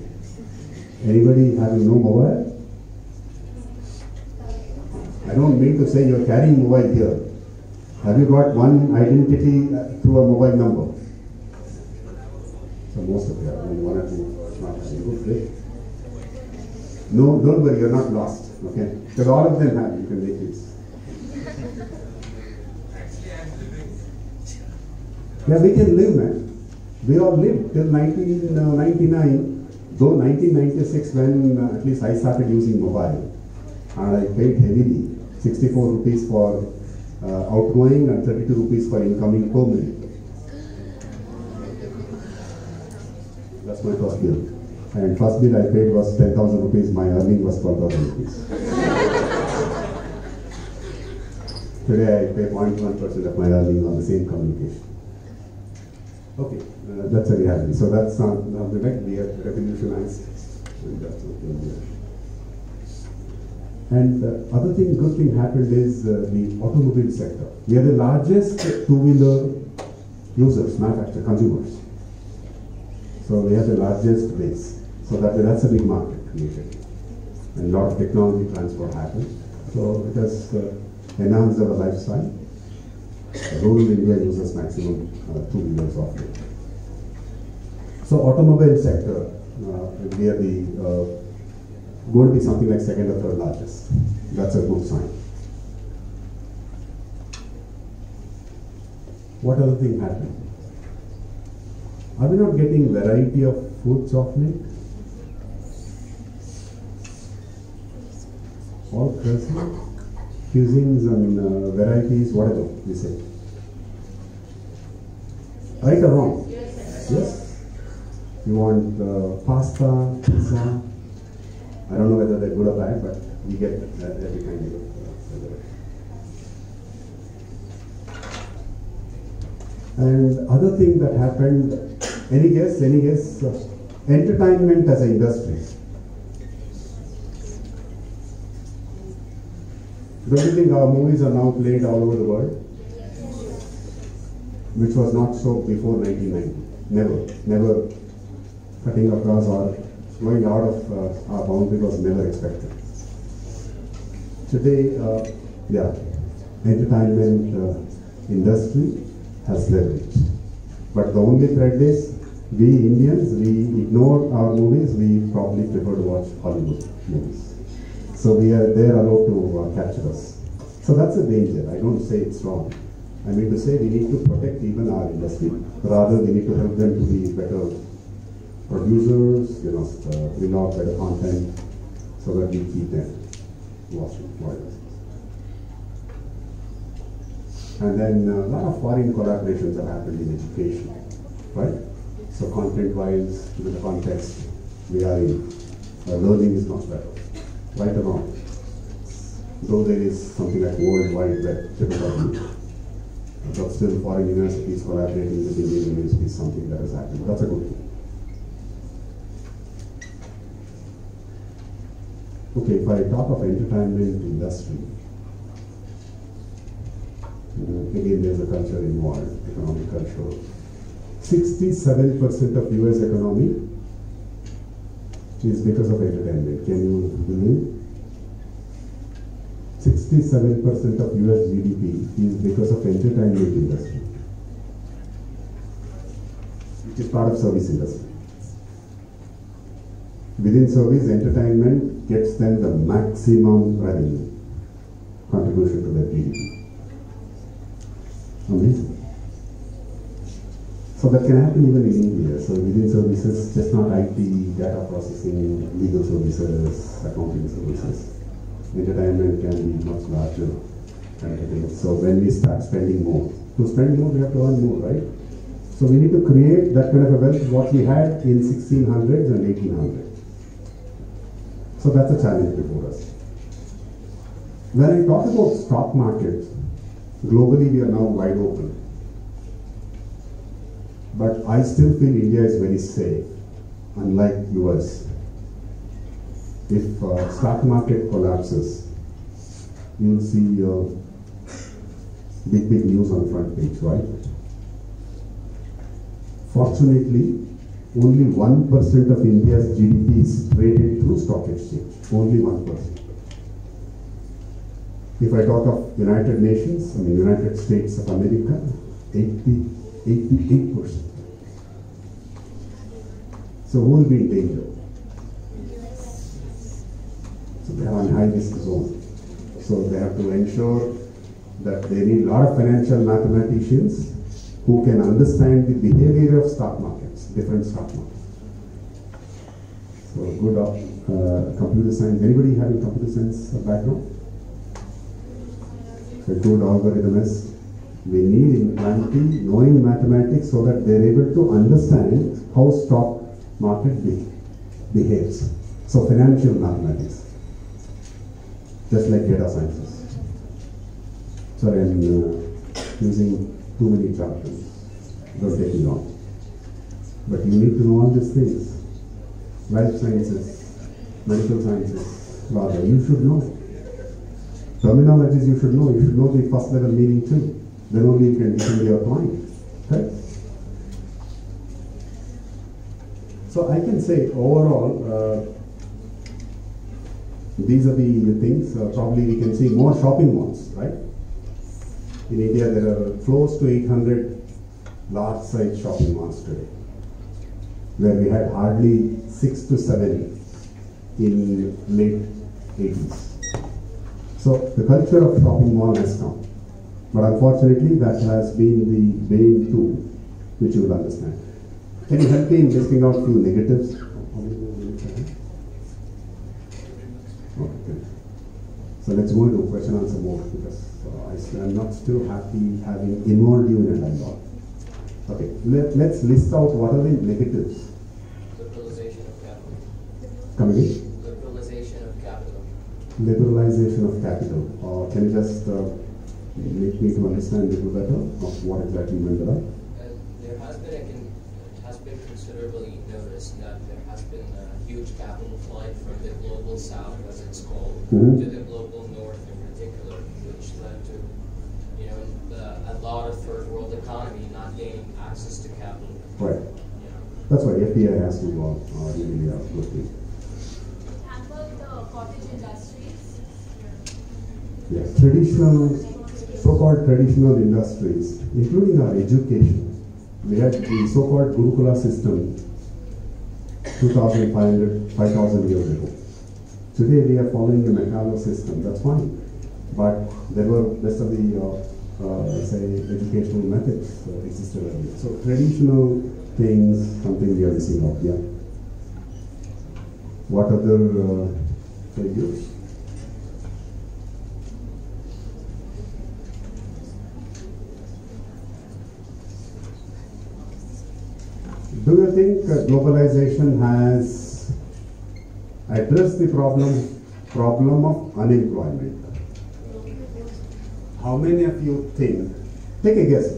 Anybody having no mobile? I don't mean to say you're carrying mobile here. Have you got one identity through a mobile number? So most of you have only 1 or 2 not having. Good, great. No, don't worry, you're not lost, okay? Because all of them have, you can make this. Yeah, we can live, man. We all lived till 1999, though 1996 when at least I started using mobile. And I paid heavily, 64 rupees for outgoing and 32 rupees for incoming per minute. That's my first bill. And first bill I paid was 10,000 rupees, my earning was 12,000 rupees. Today I pay 0.1% of my earning on the same communication. Okay, that's a reality. So that's the next we have revolutionized. And that's something we have. And other thing, good thing happened is the automobile sector. We are the largest two-wheeler users, manufacturers, consumers. So we have the largest base. So that's a big market created. And a lot of technology transfer happened. So it has enhanced our lifestyle. Rural India uses maximum 2-wheelers of it. So automobile sector, we are the going to be something like 2nd or 3rd largest. That's a good sign. What other thing happened? Are we not getting variety of foods of late? All cuisines and varieties, whatever we say. Right or wrong? Yes? You want pasta, pizza? I don't know whether they're good or bad, but we get every kind of And other thing that happened, any guess? Entertainment as an industry. Don't you think our movies are now played all over the world? Which was not so before 1990. Never cutting across or going out of our boundary was never expected. Today, entertainment industry has leverage. But the only thread is, we Indians, we ignore our movies, we probably prefer to watch Hollywood movies. So they're allowed to capture us. So that's a danger. I don't say it's wrong. I mean to say we need to protect even our industry. Rather, we need to help them to be better producers, bring out better content so that we keep them watching. And then a lot of foreign collaborations have happened in education, right? So content-wise, with the context we are in, learning is much better, right or wrong? Though there is something like World Wide Web, but still foreign universities collaborating with Indian universities is something that has happened. That's a good thing. Okay, if I talk of entertainment industry, again there's a culture involved, economic culture. 67% of US economy is because of entertainment. Can you believe? 67% of US GDP is because of entertainment industry, which is part of service industry. Within service, entertainment gets them the maximum revenue contribution to their GDP. Amazing. So that can happen even in India. So within services, just not IT, data processing, legal services, accounting services. Entertainment can be much larger kind of thing. So when we start spending more, to spend more, we have to earn more, right? So we need to create that kind of a wealth what we had in 1600s and 1800s. So that's a challenge before us. When I talk about stock markets, globally we are now wide open. But I still feel India is very safe, unlike US. If stock market collapses, you'll see big news on the front page, right? Fortunately, only 1% of India's GDP is traded through stock exchange. Only 1%. If I talk of United Nations, United States of America, 88%. So who will be in danger? So they are on high risk zone. So they have to ensure that they need a lot of financial mathematicians who can understand the behavior of stock markets, different stock markets. So good computer science. Anybody having computer science background? So good algorithmists. We need in quantity knowing mathematics so that they're able to understand how stock market behaves. So financial mathematics, just like data sciences. Sorry, I'm using too many chapters. Don't take me long. But you need to know all these things. Life sciences, medical sciences, rather, you should know. Terminologies you should know. You should know the first level meaning too. Then only you can defend your point. Right? So I can say overall, these are the things. Probably we can see more shopping malls, right? In India, there are close to 800 large-size shopping malls today, where we had hardly 6 to 7 in late 80s. So the culture of shopping mall has come, but unfortunately, that has been the bane too, which you will understand. Can you help me in listing out few negatives? Okay. So let's go into question answer mode because I'm not still happy having involved you in a dialogue. Okay, let's list out what are the negatives. Liberalization of capital. Come again? Liberalization of capital. Liberalization of capital. Can you just make me to understand a little better of what exactly you meant by that? There has been considerably noticed that there has been a huge capital flight from the global south, as it's called, to the global north in particular, which led to a lot of third world economy not gaining access to capital. Right. That's why FDI has to really look at. Hampered the cottage industries. Yes, so-called traditional industries, including our education. We had the so-called Gurukula system 5,000 years ago. Today we are following the Macalo system, that's fine. But there were rest of the, educational methods existed earlier. So traditional things, something we are missing out, yeah. What other failures? Do you think globalization has addressed the problem of unemployment? How many of you think, take a guess,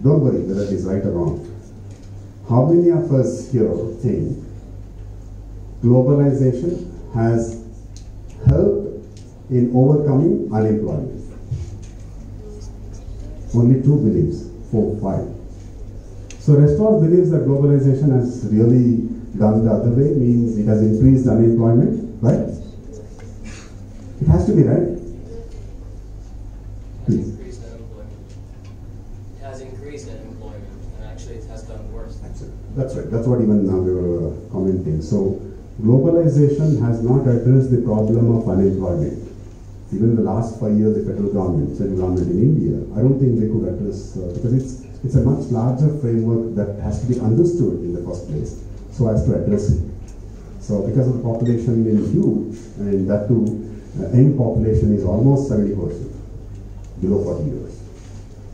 don't worry whether it is right or wrong. How many of us here think globalization has helped in overcoming unemployment? Only 2 believes, 4, 5. So rest all believes that globalization has really done the other way, means it has increased unemployment, right? It has to be, right? It has increased unemployment. It has increased unemployment, and actually it has done worse. That's right. That's what even we were commenting. So globalization has not addressed the problem of unemployment. Even in the last 5 years, the federal government, central government in India, I don't think they could address, because it's a much larger framework that has to be understood in the first place, so as to address it. So because of the population being huge, and that too, young population is almost 70%, below 40 years,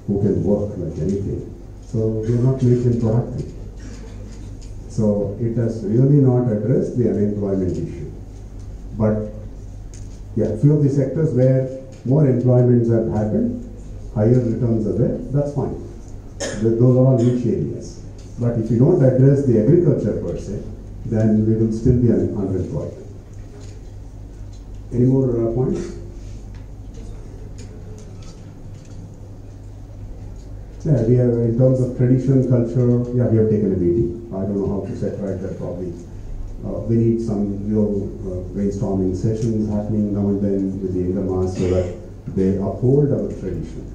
who can work like anything. So we are not making productive. So it has really not addressed the unemployment issue. But yeah, few of the sectors where more employments have happened, higher returns are there, that's fine. Those are all niche areas. But if you don't address the agriculture per se, then we will still be unemployed. Any more points? Yeah, we have, in terms of tradition, culture, yeah, we have taken a beating. I don't know how to set right that probably. We need some real brainstorming sessions happening now and then with the younger mass so that they uphold our tradition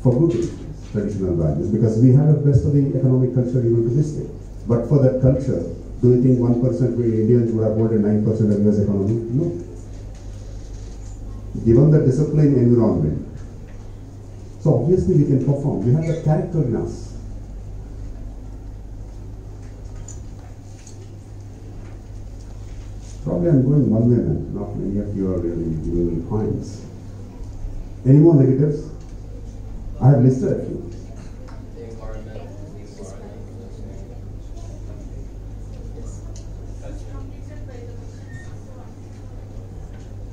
for good reasons, traditional values, because we have the best of the economic culture even to this day. But for that culture, do you think 1% we Indians would have voted 9% of US economy? No. Given the disciplined environment, so obviously we can perform. We have that character in us. Probably I'm going one way, man. Not many of you are really giving me points. Any more negatives? I have listed a few. The environment.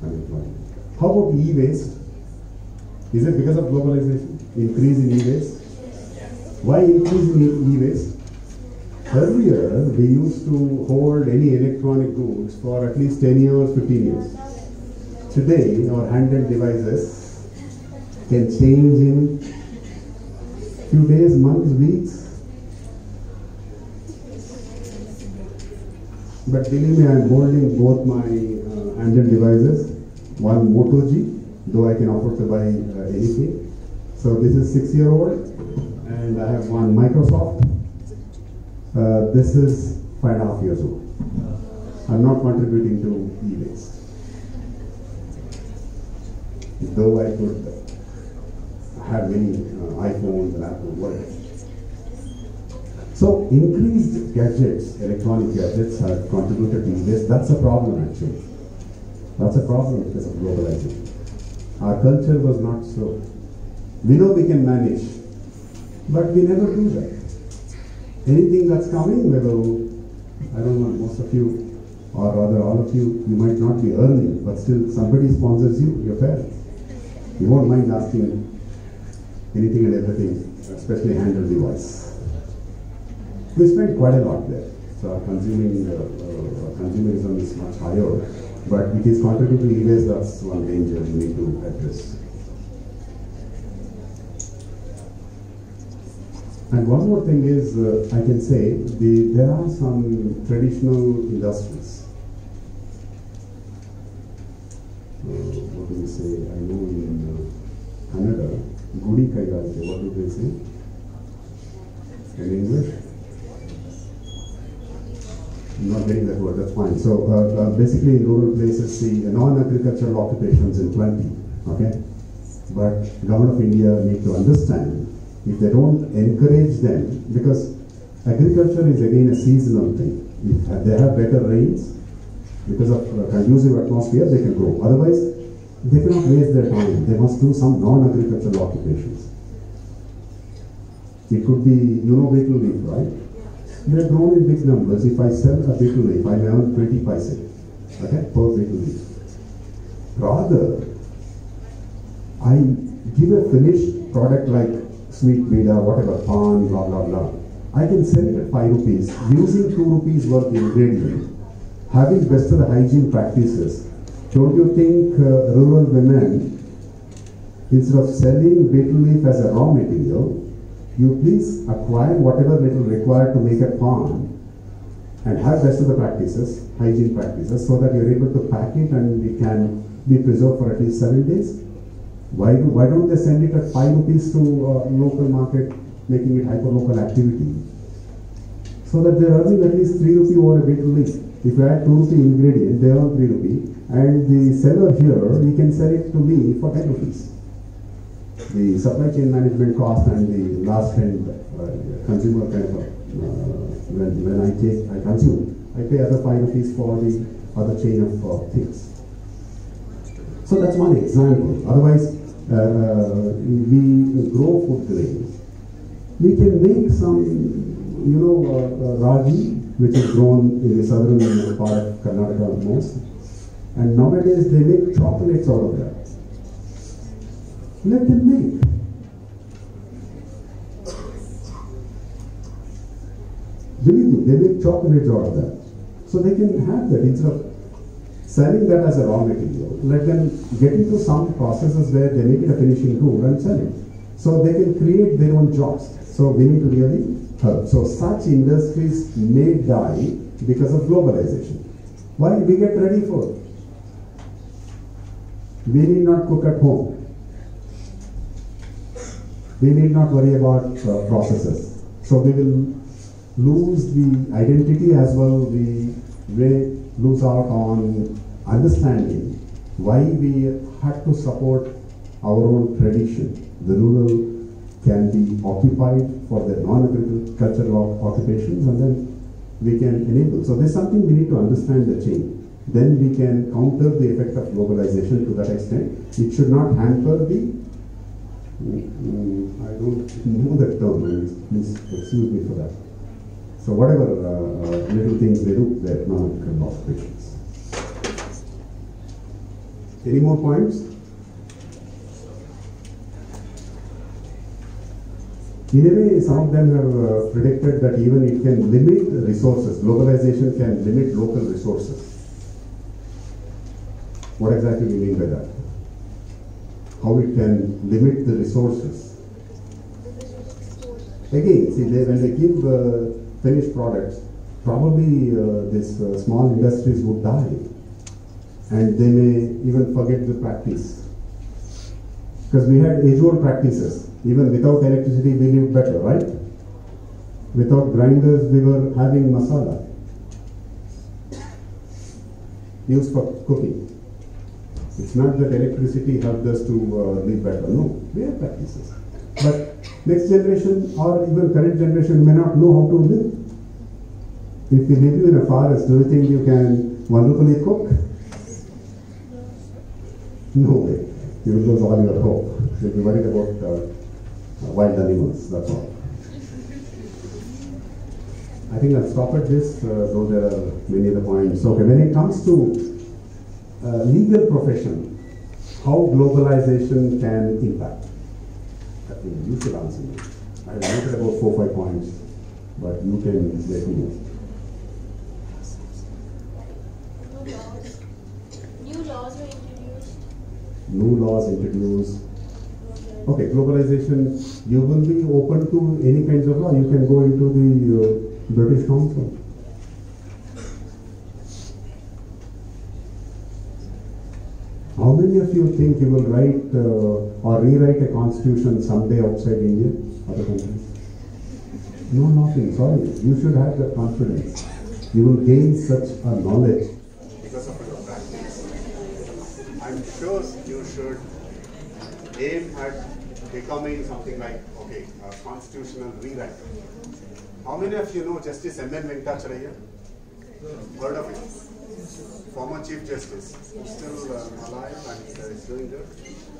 Unemployment. How about e-waste? Is it because of globalization? Increase in e-waste? Why increase in e-waste? Earlier, we used to hold any electronic goods for at least 10 years, 15 years. Today, our handheld devices can change in few days, months, weeks. But believe me, I am holding both my handheld devices. One Moto G, though I can afford to buy anything. So this is 6-year-old, and I have one Microsoft. This is 5.5 years old. I'm not contributing to e-waste. Though I could have many iPhones and Apple, whatever. So increased gadgets, electronic gadgets have contributed to e-waste. That's a problem actually. That's a problem because of globalization. Our culture was not so. We know we can manage, but we never do that. Anything that's coming, whether, I don't know, most of you, or rather all of you, you might not be earning, but still somebody sponsors you, your parents. You won't mind asking anything and everything, especially handheld device. We spend quite a lot there. So our consumerism is much higher, but it is contributing to e-waste. That's one danger we need to address. And one more thing is, I can say, there are some traditional industries. What do we say? I know in Canada, Gudi Kaigarike, what do they say? In English? I'm not getting that word, that's fine. So basically in rural places, the non-agricultural occupations in plenty, okay? But government of India need to understand, if they don't encourage them, because agriculture is again a seasonal thing. If they have better rains, because of conducive atmosphere, they can grow. Otherwise, they cannot waste their time. They must do some non-agricultural occupations. It could be, you know, betel leaf, right? They are grown in big numbers. If I sell a betel leaf, I may earn 20 paise, okay, per betel leaf. Rather, I give a finished product like sweet bida, whatever, pan, blah, blah, blah. I can sell it at 5 rupees, using 2 rupees worth ingredient, having best of the hygiene practices. Don't you think rural women instead of selling betel leaf as a raw material, you please acquire whatever metal required to make a palm and have rest of the practices, hygiene practices, so that you're able to pack it and it can be preserved for at least 7 days. Why don't they send it at 5 rupees to local market, making it hyper-local activity? So that they're earning at least 3 rupee over a betel leaf. If you add 2 rupee ingredient, they earn 3 rupee. And the seller here, he can sell it to me for 10 rupees. The supply chain management cost and the last end consumer kind of, when I consume, I pay other 5 rupees for the other chain of things. So that's one example. Otherwise, we grow food grains. We can make some, ragi, which is grown in the southern part of Karnataka most. And nowadays they make chocolates out of that. Let them make. Believe me, they make chocolates out of that. So they can have that instead of selling that as a raw material. Let them get into some processes where they make it a finishing good and sell it. So they can create their own jobs. So we need to really help. So such industries may die because of globalization. Why? We get ready for it. We need not cook at home. We need not worry about processes. So we will lose the identity as well. We may lose out on understanding why we had to support our own tradition. The rural can be occupied for the non-agricultural occupations, and then we can enable. So there's something we need to understand the chain. Then we can counter the effect of globalization to that extent. It should not hamper the, I don't know that term, please excuse me for that. So whatever little things they do, they're economic occupations. Any more points? In a way, some of them have predicted that even it can limit resources. Globalization can limit local resources. What exactly do you mean by that? How it can limit the resources? Again, see, when they give finished products, probably these small industries would die, and they may even forget the practice. Because we had age-old practices. Even without electricity, we lived better, right? Without grinders, we were having masala used for cooking. It's not that electricity helped us to live better. No, we have practices. But next generation or even current generation may not know how to live. If you live in a forest, do you think you can wonderfully cook? No way. You will lose all your hope. You'll be worried about wild animals, that's all. I think I'll stop at this, though there are many other points. Okay, when it comes to legal profession, how globalization can impact? I think you should answer me. I noted about 4 or 5 points, but you can let me know. New laws were introduced. New laws introduced. Okay, globalization, you will be open to any kinds of law. You can go into the British Council. How many of you think you will write or rewrite a constitution someday outside India, other countries? No, nothing. Sorry. You should have that confidence. You will gain such a knowledge because of your practice. I'm sure you should aim at becoming something like, okay, a constitutional rewriter. How many of you know Justice M.N. Venkatacharya? Heard of it? Former Chief Justice, still alive and is doing good.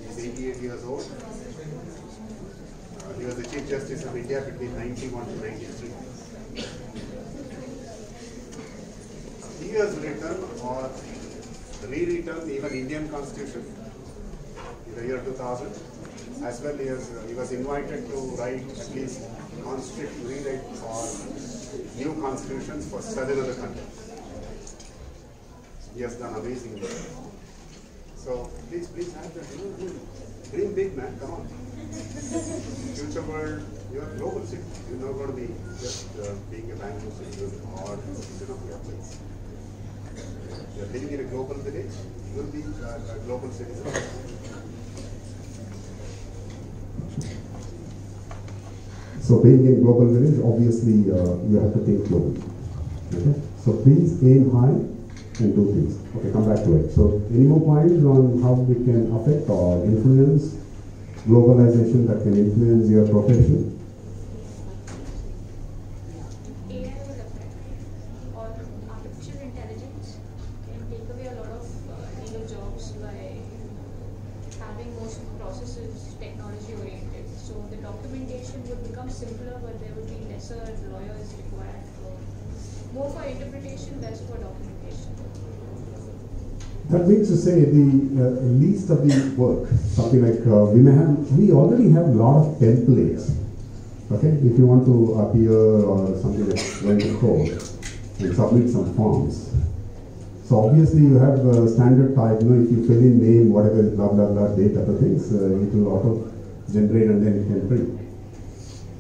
He's 88 years old. He was the Chief Justice of India between 91 to 93. He has written or rewritten even Indian Constitution in the year 2000. As well as he was invited to write at least constitutional rewrites or new constitutions for several other countries. He has done amazing work. So please have that. Dream big, man, come on. Future world, you're a global city. You're not going to be just being a Bangalore citizen or a citizen of your place. You're living in a global village, you'll be a global citizen. So being in global village, obviously you have to think globally. Okay? So please aim high and do things. Okay, come back to it. So any more points on how we can affect or influence globalization that can influence your profession? AI will affect, or artificial intelligence can take away a lot of legal jobs by having most processes technology oriented. So the documentation would become simpler, but there would be lesser lawyers required more for interpretation, less for documentation. That means to say the least of the work, something like we already have a lot of templates. Okay, if you want to appear or something like going to court and submit some forms. So obviously you have standard type. If you fill in name, whatever, blah blah blah, date, other things, it will auto generate and then it can print.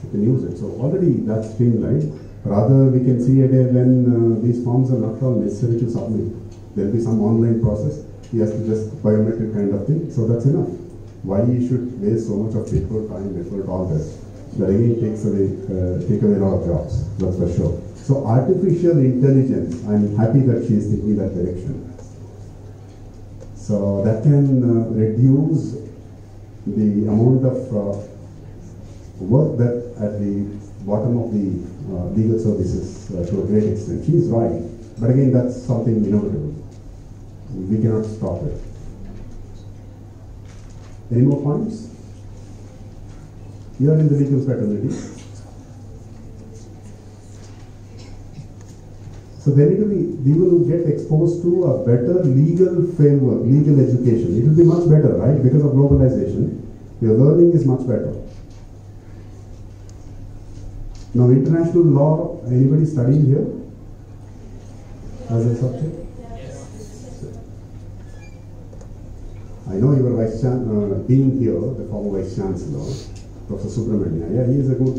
You can use it. So already that's streamlined. Rather, we can see a day when these forms are not at all necessary to submit. There will be some online process. He has to just biometric kind of thing. So that's enough. Why you should waste so much of paper, time, effort, all that? That again take away a lot of jobs. That's for sure. So artificial intelligence, I'm happy that she is taking that direction. So that can reduce the amount of work that at the bottom of the legal services to a great extent. She is right, but again, that's something inevitable. We cannot stop it. Any more points? You are in the legal fraternity. So we will get exposed to a better legal framework, legal education. It will be much better, right? Because of globalization, your learning is much better. Now, international law, anybody studying here as a subject? Yes. I know your dean here, the former vice chancellor, Professor Subramania. Yeah, he is a good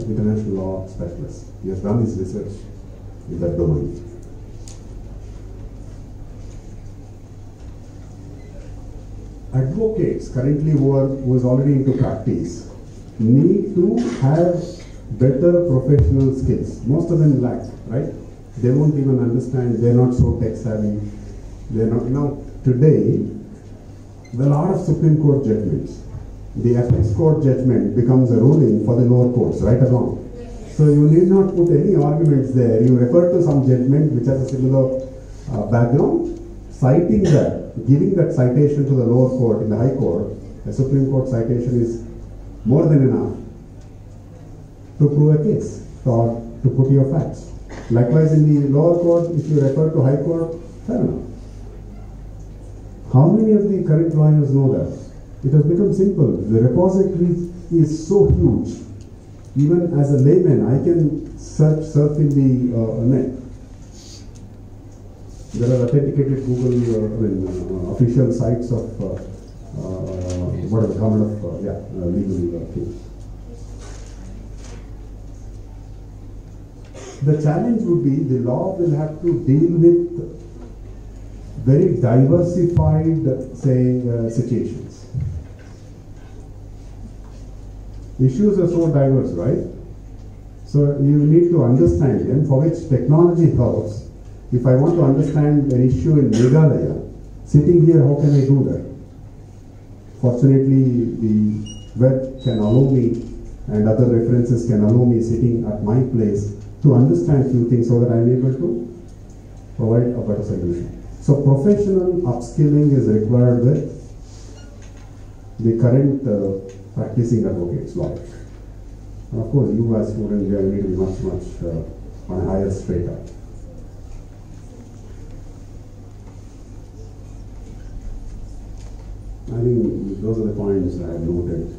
international law specialist. He has done his research in that domain. Advocates currently who is already into practice need to have better professional skills. Most of them lack, right? They won't even understand, they're not so tech savvy. They're not. Now, today, there are a lot of Supreme Court judgments. The Apex Court judgment becomes a ruling for the lower courts, right or wrong? So you need not put any arguments there. You refer to some judgment which has a similar background, citing that, giving that citation to the lower court in the High Court. The Supreme Court citation is more than enough to prove a case or to put your facts. Likewise, in the lower court, if you refer to High Court, fair enough. How many of the current lawyers know that? It has become simple. The repository is so huge. Even as a layman, I can surf in the net. There are authenticated Google official sites of whatever government of legal things. The challenge would be the law will have to deal with very diversified, situations. Issues are so diverse, right? So you need to understand them, for which technology helps. If I want to understand an issue in Meghalaya, sitting here, how can I do that? Fortunately, the web can allow me, and other references can allow me sitting at my place to understand few things so that I am able to provide a better solution. So professional upskilling is required with the current practicing advocates, lawyers. And of course, you as students, you need to be much on a higher strata. I think those are the points I have noted.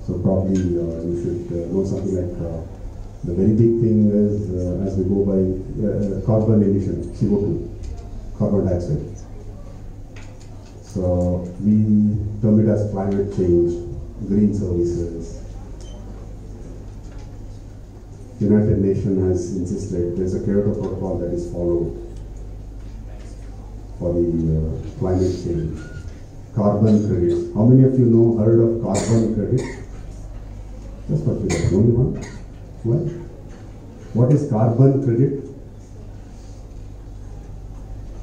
So probably you should know something like the very big thing is as we go by carbon emission, CO2, carbon dioxide. So we term it as climate change, green services. United Nations has insisted there's a Kyoto Protocol that is followed for the climate change. Carbon credits. How many of you heard of carbon credit? Just for you, only one? What? What is carbon credit?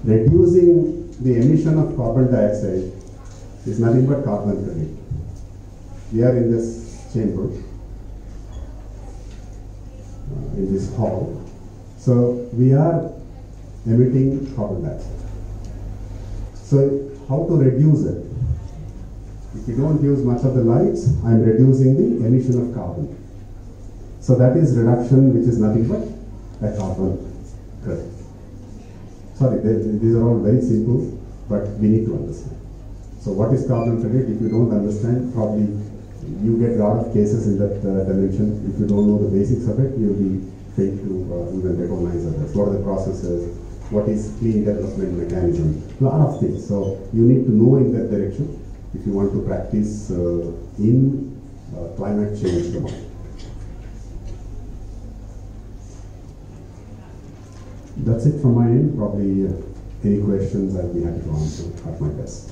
Reducing the emission of carbon dioxide is nothing but carbon credit. We are in this chamber, in this hall. So we are emitting carbon dioxide. So how to reduce it? If you don't use much of the lights, I am reducing the emission of carbon. So that is reduction, which is nothing but a carbon credit. Sorry, these are all very simple, but we need to understand. So what is carbon credit? If you don't understand, probably you get a lot of cases in that dimension. If you don't know the basics of it, you'll be failed to even recognize others. What are the processes? What is clean development mechanism? A lot of things. So you need to know in that direction if you want to practice in climate change domain. That's it from my end. Probably any questions I'll be happy to answer at my best.